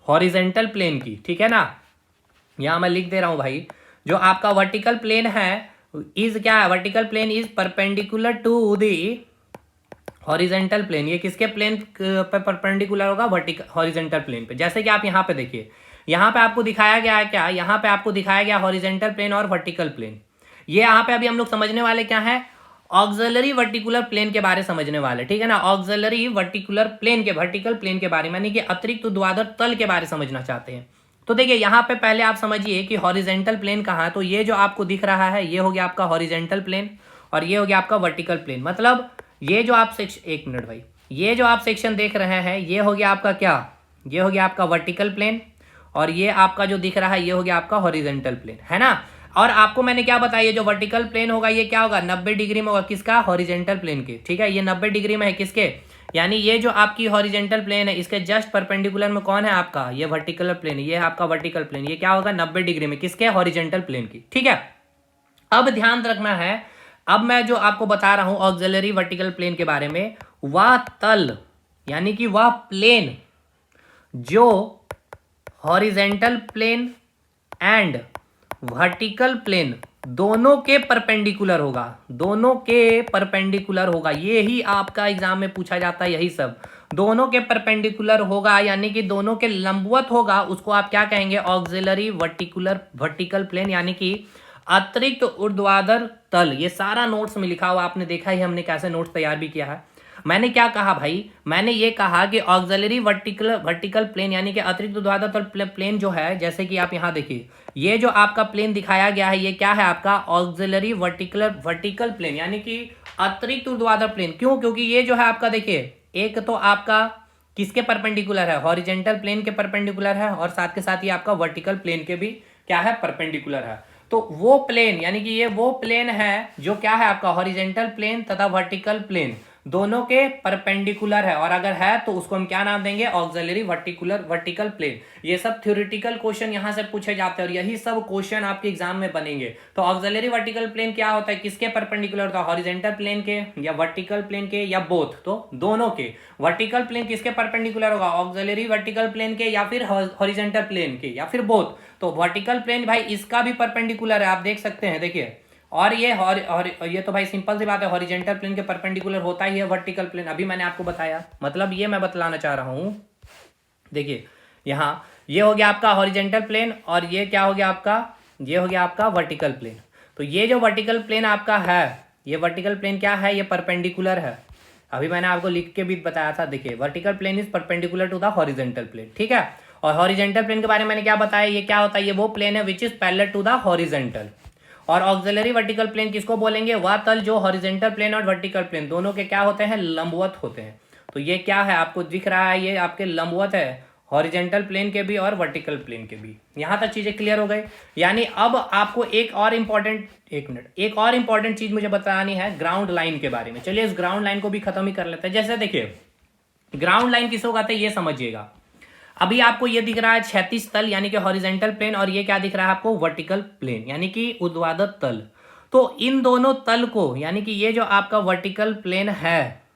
हॉरिजेंटल प्लेन की। ठीक है ना, यहां मैं लिख दे रहा हूं भाई, जो आपका वर्टिकल प्लेन है इज क्या है, vertical plane is perpendicular to the horizontal plane. ये किसके प्लेन पे परपेंडिकुलर होगा, वर्टिकल हॉरिजेंटल प्लेन पे। जैसे कि आप यहाँ पे देखिए, यहाँ पे आपको दिखाया गया है क्या, यहाँ पे आपको दिखाया गया हॉरिजेंटल प्लेन और वर्टिकल प्लेन। ये यहाँ पे अभी हम लोग समझने वाले क्या है, ऑक्सिलरी वर्टिकुलर प्लेन के बारे समझने वाले। ठीक है ना, ऑक्सिलरी वर्टिकुलर प्लेन के, वर्टिकल प्लेन के बारे में, यानी कि अतिरिक्त ऊर्ध्वाधर तल के बारे समझना चाहते हैं। तो देखिए यहाँ पे पहले आप समझिए कि हॉरिजेंटल प्लेन कहाँ है। तो ये जो आपको दिख रहा है ये हो गया आपका हॉरिजेंटल प्लेन और ये हो गया आपका वर्टिकल प्लेन। मतलब ये जो आप सेक्शन, एक मिनट भाई, ये जो आप सेक्शन देख रहे हैं ये हो गया आपका क्या, ये हो गया आपका वर्टिकल प्लेन और ये आपका जो दिख रहा है ये हो गया आपका हॉरिजेंटल प्लेन, है ना। और आपको मैंने क्या बताया, जो वर्टिकल प्लेन होगा ये क्या होगा, 90 डिग्री में होगा, किसका, हॉरिजेंटल प्लेन के। ठीक है, ये 90 डिग्री में है किसके, यानी ये जो आपकी हॉरिजेंटल प्लेन है इसके जस्ट परपेंडिकुलर में कौन है आपका, ये वर्टिकल प्लेन, ये है आपका वर्टिकल प्लेन, ये क्या होगा 90 डिग्री में किसके, हॉरिजेंटल प्लेन की। ठीक है, अब ध्यान रखना है, अब मैं जो आपको बता रहा हूं ऑक्सिलरी वर्टिकल प्लेन के बारे में, वह तल यानी कि वह प्लेन जो horizontal plane and vertical plane दोनों के परपेंडिकुलर होगा, दोनों के परपेंडिकुलर होगा, ये ही आपका एग्जाम में पूछा जाता है, यही सब दोनों के परपेंडिकुलर होगा, यानी कि दोनों के लंबवत होगा, उसको आप क्या कहेंगे, ऑक्सिलरी वर्टिकल प्लेन, यानी कि अतिरिक्त ऊर्ध्वाधर तल। ये सारा नोट्स में लिखा हुआ, आपने देखा ही हमने कैसे नोट्स तैयार भी किया है। मैंने क्या कहा भाई, मैंने ये कहा कि ऑक्सिलरी वर्टिकल प्लेन यानी कि अतिरिक्त ऊर्ध्वाधर तल प्लेन जो है, जैसे कि आप यहाँ देखिए ये जो आपका प्लेन दिखाया गया है ये क्या है आपका ऑक्सिलरी वर्टिकल प्लेन, यानी कि अतिरिक्त ऊर्ध्वाधर प्लेन। क्यों, क्योंकि ये जो है आपका देखिए, एक तो आपका किसके परपेंडिकुलर है, हॉरिजेंटल प्लेन के परपेंडिकुलर है और साथ के साथ ये आपका वर्टिकल प्लेन के भी क्या है, परपेंडिकुलर है। तो वो प्लेन यानी कि ये वो प्लेन है जो क्या है आपका हॉरिजेंटल प्लेन तथा वर्टिकल प्लेन दोनों के परपेंडिकुलर है, और अगर है तो उसको हम क्या नाम देंगे, ऑक्सिलरी वर्टिकल प्लेन। ये सब थ्योरेटिकल क्वेश्चन यहां से पूछे जाते हैं और यही सब क्वेश्चन आपके एग्जाम में बनेंगे। तो ऑक्सिलरी वर्टिकल प्लेन क्या होता है, किसके परपेंडिकुलर होता है, हॉरिजेंटल प्लेन के या वर्टिकल प्लेन के या बोथ, तो दोनों के। वर्टिकल प्लेन किसके परपेंडिकुलर होगा, ऑक्सिलरी वर्टिकल प्लेन के या फिर हॉरिजेंटल प्लेन के या फिर बोथ। तो वर्टिकल प्लेन भाई इसका भी परपेंडिकुलर है, आप देख सकते हैं, देखिए। और ये तो भाई सिंपल सी बात है, हॉरिजेंटल प्लेन के परपेंडिकुलर होता ही है वर्टिकल प्लेन, अभी मैंने आपको बताया। मतलब ये मैं बतलाना चाह रहा हूं, देखिए यहाँ ये हो गया आपका हॉरिजेंटल प्लेन और ये क्या हो गया आपका, ये हो गया आपका वर्टिकल प्लेन। तो ये जो वर्टिकल प्लेन आपका है, ये वर्टिकल प्लेन क्या है, ये परपेंडिकुलर है। अभी मैंने आपको लिख के भी बताया था, देखिए vertical plane is perpendicular to the horizontal plane. ठीक है, और हॉरिजेंटल प्लेन के बारे में मैंने क्या बताया, ये क्या होता है, ये वो प्लेन है which is parallel to the horizontal. और ऑक्सिलरी वर्टिकल प्लेन किसको बोलेंगे, वह तल जो हॉरिजेंटल प्लेन और वर्टिकल प्लेन दोनों के क्या होते हैं, लंबवत होते हैं। तो ये क्या है आपको दिख रहा है, ये आपके लंबवत है हॉरिजेंटल प्लेन के भी और वर्टिकल प्लेन के भी। यहां तक चीजें क्लियर हो गई। यानी अब आपको एक और इंपॉर्टेंट चीज मुझे बतानी है ग्राउंड लाइन के बारे में। चलिए इस ग्राउंड लाइन को भी खत्म ही कर लेते हैं। जैसे देखिए ग्राउंड लाइन किसको कहते हैं ये समझिएगा। अभी आपको ये दिख रहा है क्षैतिज तल यानी कि हॉरिजेंटल प्लेन, और ये क्या दिख रहा है आपको वर्टिकल प्लेन यानी कि ऊर्ध्वाधर तल। तो इन दोनों तल को यानी कि ये जो आपका वर्टिकल प्लेन है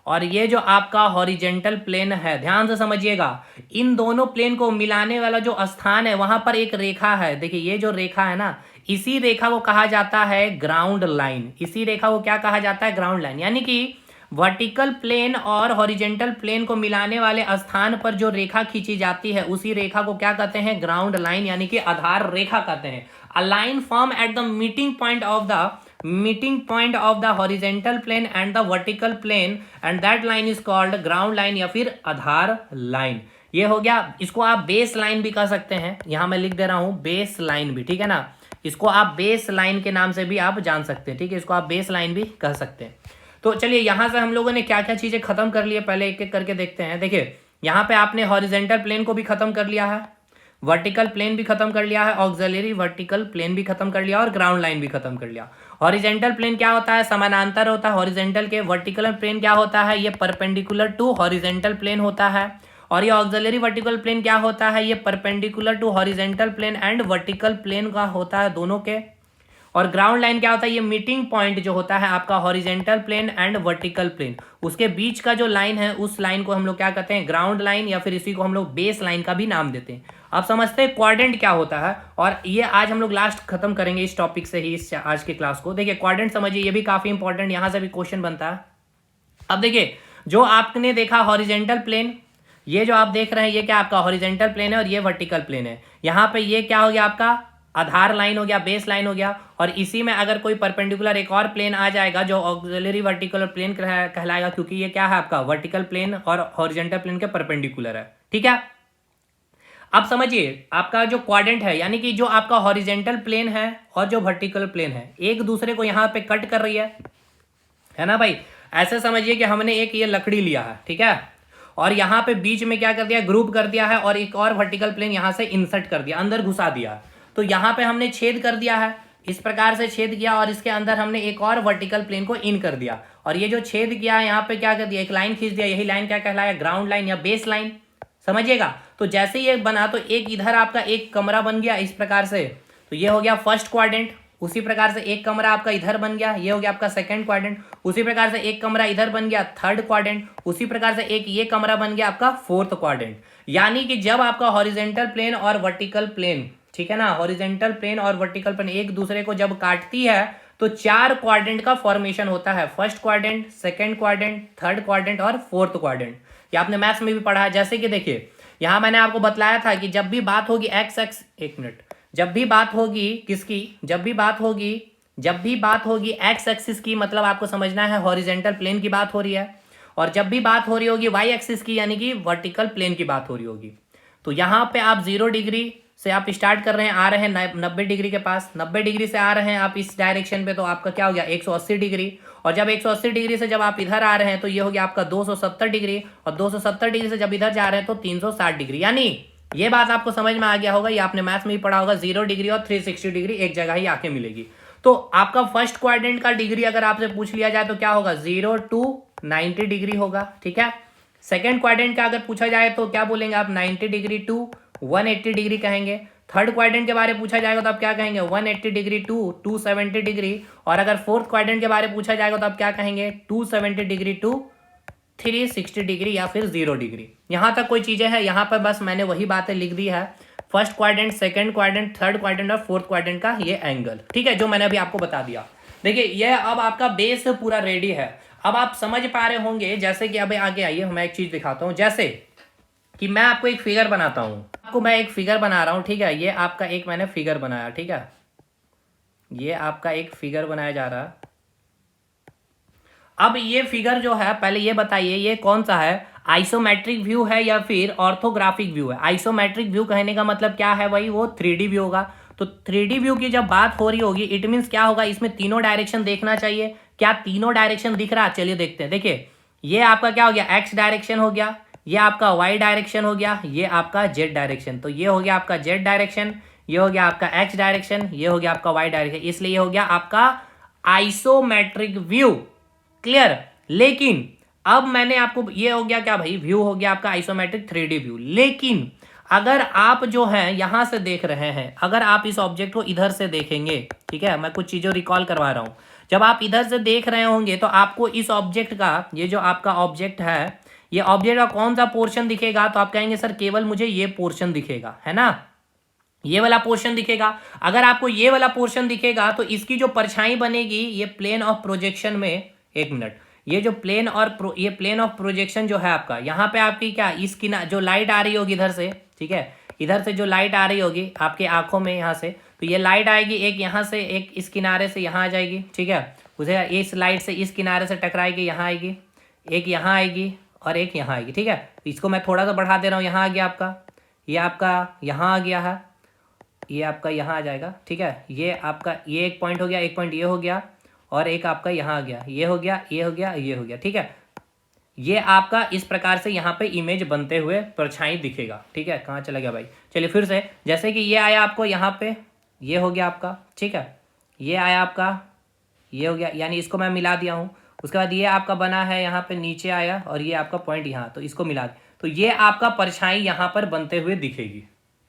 और ये जो आपका हॉरिजेंटल प्लेन है, ध्यान से समझिएगा, इन दोनों प्लेन को मिलाने वाला जो स्थान है वहां पर एक रेखा है। देखिए ये जो रेखा है ना, इसी रेखा को कहा जाता है ग्राउंड लाइन। इसी रेखा को क्या कहा जाता है? Ground line. यानी कि वर्टिकल प्लेन और हॉरिजेंटल प्लेन को मिलाने वाले स्थान पर जो रेखा खींची जाती है उसी रेखा को क्या कहते हैं? ग्राउंड लाइन यानी कि आधार रेखा कहते हैं। A line form at the meeting point of the horizontal plane and the vertical plane and that line is called ground line या फिर आधार लाइन। ये हो गया। इसको आप बेस लाइन भी कह सकते हैं। यहां मैं लिख दे रहा हूं बेस लाइन भी, ठीक है ना। इसको आप बेस लाइन के नाम से भी आप जान सकते हैं, ठीक है। इसको आप बेस लाइन भी कह सकते हैं। तो चलिए यहां से हम लोगों ने क्या क्या चीजें खत्म कर ली है, पहले एक एक करके देखते हैं। देखिए यहां पे आपने हॉरिजेंटल प्लेन को भी खत्म कर लिया है, वर्टिकल प्लेन भी खत्म कर लिया है, ऑक्सिलरी वर्टिकल प्लेन भी खत्म कर लिया और ग्राउंड लाइन भी खत्म कर लिया। हॉरिजेंटल प्लेन क्या होता है? समानांतर होता है हॉरिजेंटल के। वर्टिकल प्लेन क्या होता है? ये परपेंडिकुलर टू हॉरिजेंटल प्लेन होता है। और ये ऑक्सिलरी वर्टिकल प्लेन क्या होता है? ये perpendicular to horizontal plane and vertical plane का होता है, दोनों के। और ग्राउंड लाइन क्या होता है? ये मीटिंग पॉइंट जो होता है आपका horizontal plane and vertical plane, उसके बीच का जो लाइन है उस लाइन को हम लोग क्या कहते हैं? ग्राउंड लाइन, या फिर इसी को हम लोग बेस लाइन का भी नाम देते हैं। अब समझते हैं क्वाड्रेंट क्या होता है, और ये आज हम लोग लास्ट खत्म करेंगे इस टॉपिक से ही इस आज के क्लास को। देखिए क्वाड्रेंट समझिए, ये भी काफी इंपॉर्टेंट, यहां से भी क्वेश्चन बनता है। अब देखिए जो आपने देखा हॉरिजेंटल प्लेन, ये जो आप देख रहे हैं ये क्या आपका हॉरिजेंटल प्लेन है और ये वर्टिकल प्लेन है। यहाँ पे ये क्या हो गया आपका? आधार लाइन हो गया, बेस लाइन हो गया। और इसी में अगर कोई परपेंडिकुलर एक और प्लेन आ जाएगा जो ऑक्सिलरी वर्टिकल प्लेन कहलाएगा, क्योंकि ये क्या है आपका वर्टिकल प्लेन और हॉरिजेंटल प्लेन के परपेंडिकुलर है, ठीक है। अब समझिए आपका जो क्वाड्रेंट है यानी कि जो आपका हॉरिजेंटल प्लेन है और जो वर्टिकल प्लेन है एक दूसरे को यहाँ पे कट कर रही है ना भाई। ऐसे समझिए कि हमने एक ये लकड़ी लिया है, ठीक है, और यहाँ पे बीच में क्या कर दिया? ग्रुप कर दिया है, और एक और वर्टिकल प्लेन यहाँ से इंसर्ट कर दिया, अंदर घुसा दिया। तो यहाँ पे हमने छेद कर दिया है, इस प्रकार से छेद किया, और इसके अंदर हमने एक और वर्टिकल प्लेन को इन कर दिया। और ये जो छेद किया है यहाँ पे क्या कर दिया? एक लाइन खींच दिया। यही लाइन क्या कहलाया? ग्राउंड लाइन या बेस लाइन, समझिएगा। तो जैसे ये बना तो एक इधर आपका एक कमरा बन गया इस प्रकार से, तो ये हो गया फर्स्ट क्वाड्रेंट। उसी प्रकार से एक कमरा आपका इधर बन गया, ये हो गया आपका सेकंड क्वाड्रेंट। उसी प्रकार से एक कमरा इधर बन गया थर्ड क्वाड्रेंट। उसी प्रकार से एक ये कमरा बन गया आपका फोर्थ क्वाड्रेंट। यानी कि जब आपका हॉरिजेंटल प्लेन और वर्टिकल प्लेन, ठीक है ना, हॉरिजेंटल प्लेन और वर्टिकल प्लेन एक दूसरे को जब काटती है तो 4 क्वाड्रेंट का फॉर्मेशन होता है। First quadrant, second quadrant, third quadrant और फोर्थ क्वाड्रेंट। ये आपने मैथ्स में भी पढ़ा है। जैसे कि देखिए यहां मैंने आपको बतलाया था कि जब भी बात होगी जब भी बात होगी किसकी? जब भी बात होगी एक्स एक्सिस की, मतलब आपको समझना है हॉरिजेंटल प्लेन की बात हो रही है। और जब भी बात हो रही होगी वाई एक्सिस की यानी कि वर्टिकल प्लेन की बात हो रही होगी। तो यहाँ पे आप 0 डिग्री से आप स्टार्ट कर रहे हैं, आ रहे हैं 90 डिग्री के पास। 90 डिग्री से आ रहे हैं आप इस डायरेक्शन पे, तो आपका क्या हो गया? 180 डिग्री। और जब 180 डिग्री से जब आप इधर आ रहे हैं तो ये हो गया आपका 270 डिग्री। और 270 डिग्री से जब इधर जा रहे हैं तो 360 डिग्री। यानी ये बात आपको समझ में आ गया होगा, ये आपने मैथ्स में भी पढ़ा होगा। 0 डिग्री और 360 डिग्री एक जगह ही आके मिलेगी। तो आपका फर्स्ट क्वाड्रेंट का डिग्री अगर आपसे पूछ लिया जाए तो क्या होगा? 0 to 90 डिग्री होगा, ठीक है। सेकेंड क्वाड्रेंट का अगर पूछा जाए तो क्या बोलेंगे आप? 90 डिग्री टू 180 डिग्री कहेंगे। थर्ड क्वाड्रेंट के बारे में पूछा जाएगा तो आप क्या कहेंगे? 180 डिग्री टू 270 डिग्री। और अगर फोर्थ क्वाड्रेंट के बारे में पूछा जाएगा तो आप क्या कहेंगे? 270 डिग्री टू 360 डिग्री या फिर 0 डिग्री। यहां तक कोई चीजें हैं? यहां पर बस मैंने वही बातें लिख दी है, first quadrant, second quadrant, third quadrant और फोर्थ क्वाड्रेंट का ये एंगल, ठीक है, जो मैंने अभी आपको बता दिया। देखिए ये अब आपका बेस पूरा रेडी है। अब आप समझ पा रहे होंगे, जैसे कि अभी आगे आइए मैं एक चीज दिखाता हूं। जैसे कि मैं आपको एक फिगर बनाता हूं, आपको मैं एक फिगर बना रहा हूं, ठीक है। ये आपका एक मैंने फिगर बनाया, ठीक है, ये आपका एक फिगर बनाया जा रहा है। अब ये फिगर जो है, पहले ये बताइए ये कौन सा है? आइसोमेट्रिक व्यू है या फिर ऑर्थोग्राफिक व्यू है? आइसोमेट्रिक व्यू कहने का मतलब क्या है भाई? वो 3D व्यू होगा। तो 3D व्यू की जब बात हो रही होगी, इट मीन्स क्या होगा? इसमें तीनों डायरेक्शन देखना चाहिए। क्या तीनों डायरेक्शन दिख रहा है? चलिए देखते हैं। देखिए ये आपका क्या हो गया? एक्स डायरेक्शन हो गया, ये आपका वाई डायरेक्शन हो गया, ये आपका जेड डायरेक्शन। तो ये हो गया आपका जेड डायरेक्शन, ये हो गया आपका एक्स डायरेक्शन, ये हो गया आपका वाई डायरेक्शन, इसलिए ये हो गया आपका आइसोमेट्रिक व्यू। क्लियर। लेकिन अब मैंने आपको, ये हो गया क्या भाई, व्यू हो गया आपका आइसोमेट्रिक 3D व्यू। लेकिन अगर आप जो है यहां से देख रहे हैं, अगर आप इस ऑब्जेक्ट को इधर से देखेंगे, ठीक है, मैं कुछ चीजों रिकॉल करवा रहा हूं, जब आप इधर से देख रहे होंगे तो आपको इस ऑब्जेक्ट का, ये जो आपका ऑब्जेक्ट है, ये ऑब्जेक्ट का कौन सा पोर्शन दिखेगा, तो आप कहेंगे सर केवल मुझे ये पोर्शन दिखेगा, है ना, ये वाला पोर्शन दिखेगा। अगर आपको ये वाला पोर्शन दिखेगा तो इसकी जो परछाई बनेगी ये प्लेन ऑफ प्रोजेक्शन में, एक मिनट, ये जो प्लेन और ये प्लेन ऑफ प्रोजेक्शन जो है आपका, यहाँ पे आपकी क्या, इस किनारे जो लाइट आ रही होगी इधर से, ठीक है, इधर से जो लाइट आ रही होगी आपके आंखों में यहाँ से, तो ये लाइट आएगी, एक यहाँ से, एक इस किनारे से यहाँ आ जाएगी, ठीक है, उसे इस लाइट से इस किनारे से टकराएगी, यहाँ आएगी, एक यहाँ आएगी और एक यहाँ आएगी, ठीक है। इसको मैं थोड़ा सा बढ़ा दे रहा हूँ, यहाँ आ गया आपका, ये आपका यहाँ आ गया है, ये आपका यहाँ आ जाएगा, ठीक है, ये आपका, ये एक पॉइंट हो गया, एक पॉइंट ये हो गया, और एक आपका यहाँ आ गया, ये हो गया, ये हो गया, ये हो गया, ठीक है। ये आपका इस प्रकार से यहाँ पे इमेज बनते हुए परछाई दिखेगा, ठीक है। कहाँ चला गया भाई, चलिए फिर से, जैसे कि ये आया आपको यहाँ पे, ये हो गया आपका, ठीक है, ये आया आपका, ये हो गया, यानी इसको मैं मिला दिया हूँ। उसके बाद ये आपका बना है यहाँ पे, नीचे आया, और ये आपका पॉइंट यहाँ, तो इसको मिला, तो ये आपका परछाई यहाँ पर बनते हुए दिखेगी।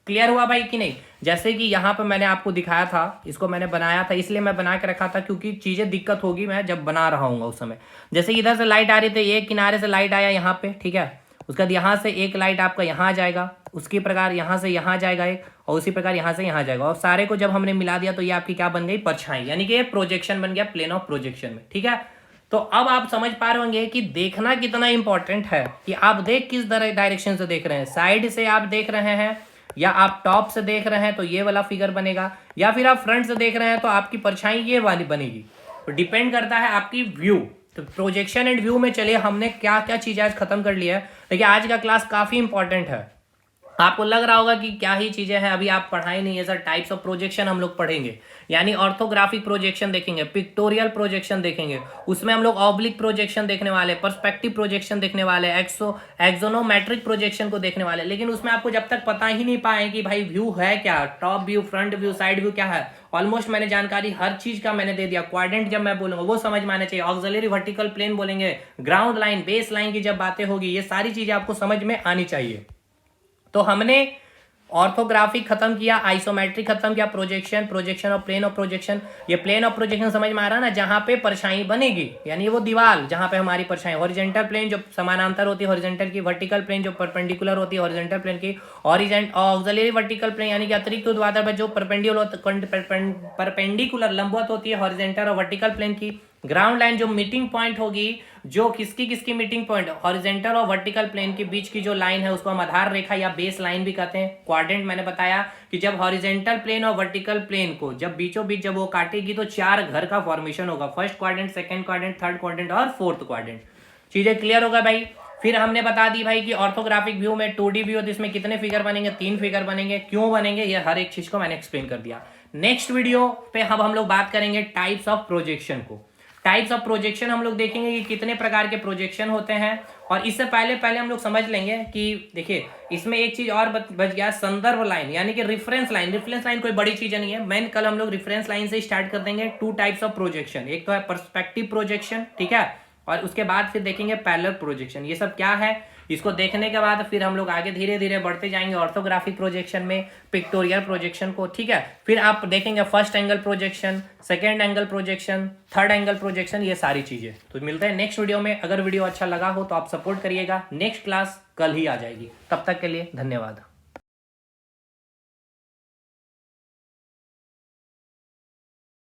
क्लियर हुआ भाई कि नहीं। जैसे कि यहाँ पे मैंने आपको दिखाया था, इसको मैंने बनाया था, इसलिए मैं बना के रखा था क्योंकि चीज़ें दिक्कत होगी मैं जब बना रहा हूँ उस समय। जैसे इधर से लाइट आ रही थी, एक किनारे से लाइट आया यहाँ पे, ठीक है, उसके बाद यहाँ से एक लाइट आपका यहाँ आ जाएगा, उसकी प्रकार यहाँ से यहाँ जाएगा एक, और उसी प्रकार यहाँ से यहाँ जाएगा, और सारे को जब हमने मिला दिया तो ये आपकी क्या बन गई, परछाई, यानी कि ये प्रोजेक्शन बन गया प्लेन ऑफ प्रोजेक्शन में, ठीक है। तो अब आप समझ पा रहे होंगे कि देखना कितना इंपॉर्टेंट है, कि आप देख किस डायरेक्शन से देख रहे हैं, साइड से आप देख रहे हैं, या आप टॉप से देख रहे हैं तो ये वाला फिगर बनेगा, या फिर आप फ्रंट से देख रहे हैं तो आपकी परछाई ये वाली बनेगी। तो डिपेंड करता है आपकी व्यू। तो प्रोजेक्शन एंड व्यू में चलिए हमने क्या क्या चीज़ आज खत्म कर लिया है। देखिए आज का क्लास काफ़ी इंपॉर्टेंट है, आपको लग रहा होगा कि क्या ही चीज़ें हैं, अभी आप पढ़ाई नहीं है सर। टाइप्स ऑफ प्रोजेक्शन हम लोग पढ़ेंगे, यानी ऑर्थोग्राफिक प्रोजेक्शन देखेंगे, पिक्टोरियल प्रोजेक्शन देखेंगे, उसमें हम लोग ऑब्लिक प्रोजेक्शन देखने वाले, पर्सपेक्टिव प्रोजेक्शन देखने वाले, एक्सोनोमेट्रिक प्रोजेक्शन को देखने वाले। लेकिन उसमें आपको जब तक पता ही नहीं पाए कि भाई व्यू है क्या, top view, front view, side view क्या है, ऑलमोस्ट मैंने जानकारी हर चीज का मैंने दे दिया। क्वाड्रेंट जब मैं बोलूंगा वो समझ में आना चाहिए, ऑक्सिलरी वर्टिकल प्लेन बोलेंगे, ग्राउंड लाइन, बेस लाइन की जब बातें होगी, ये सारी चीजें आपको समझ में आनी चाहिए। तो हमने ऑर्थोग्राफिक खत्म किया, आइसोमेट्रिक खत्म किया, प्रोजेक्शन, प्रोजेक्शन और प्लेन ऑफ प्रोजेक्शन। ये प्लेन ऑफ प्रोजेक्शन समझ में आ रहा है ना, जहां पे परछाई बनेगी, यानी वो दीवार जहां पे हमारी परछाई, हॉरिजॉन्टल प्लेन जो समानांतर होती है हॉरिजॉन्टल की, वर्टिकल प्लेन जो परपेंडिकुलर होती है हॉरिजॉन्टल प्लेन की, ऑक्सिलरी वर्टिकल प्लेन यानी कि अतिरिक्त ऊर्ध्वाधर जो परपेंडिकुलर लंबवत होती है हॉरिजॉन्टल और वर्टिकल प्लेन की, ग्राउंड लाइन जो मीटिंग पॉइंट होगी, जो किसकी मीटिंग पॉइंट, हॉरिजॉन्टल और वर्टिकल प्लेन के बीच की जो लाइन है उसको हम आधार रेखा या बेस लाइन भी कहते हैं। क्वाड्रेंट मैंने बताया कि जब हॉरिजॉन्टल प्लेन और वर्टिकल प्लेन को जब बीचों बीच जब वो काटेगी तो 4 घर का फॉर्मेशन होगा, first quadrant, second quadrant, third quadrant और फोर्थ क्वाड्रेंट। चीजें क्लियर होगा भाई। फिर हमने बता दी भाई कि ऑर्थोग्राफिक व्यू में 2D व्यू है, इसमें कितने फिगर बनेंगे, 3 फिगर बनेंगे, क्यों बनेंगे, ये हर एक चीज को मैंने एक्सप्लेन कर दिया। नेक्स्ट वीडियो पे अब हम लोग बात करेंगे टाइप्स ऑफ प्रोजेक्शन को। टाइप्स ऑफ प्रोजेक्शन हम लोग देखेंगे कि कितने प्रकार के प्रोजेक्शन होते हैं, और इससे पहले हम लोग समझ लेंगे कि देखिए इसमें एक चीज और बच गया, संदर्भ लाइन यानी कि रेफरेंस लाइन। रेफरेंस लाइन कोई बड़ी चीज नहीं है, मेन कल हम लोग रेफरेंस लाइन से स्टार्ट कर देंगे। 2 टाइप्स ऑफ प्रोजेक्शन, एक तो है पर्सपेक्टिव प्रोजेक्शन, ठीक है, और उसके बाद फिर देखेंगे पैरेलल प्रोजेक्शन। ये सब क्या है, इसको देखने के बाद फिर हम लोग आगे धीरे धीरे बढ़ते जाएंगे ऑर्थोग्राफिक प्रोजेक्शन में, पिक्टोरियल प्रोजेक्शन को, ठीक है। फिर आप देखेंगे first angle projection, second angle projection, third angle projection, ये सारी चीजें। तो मिलते हैं नेक्स्ट वीडियो में। अगर वीडियो अच्छा लगा हो तो आप सपोर्ट करिएगा। नेक्स्ट क्लास कल ही आ जाएगी, तब तक के लिए धन्यवाद।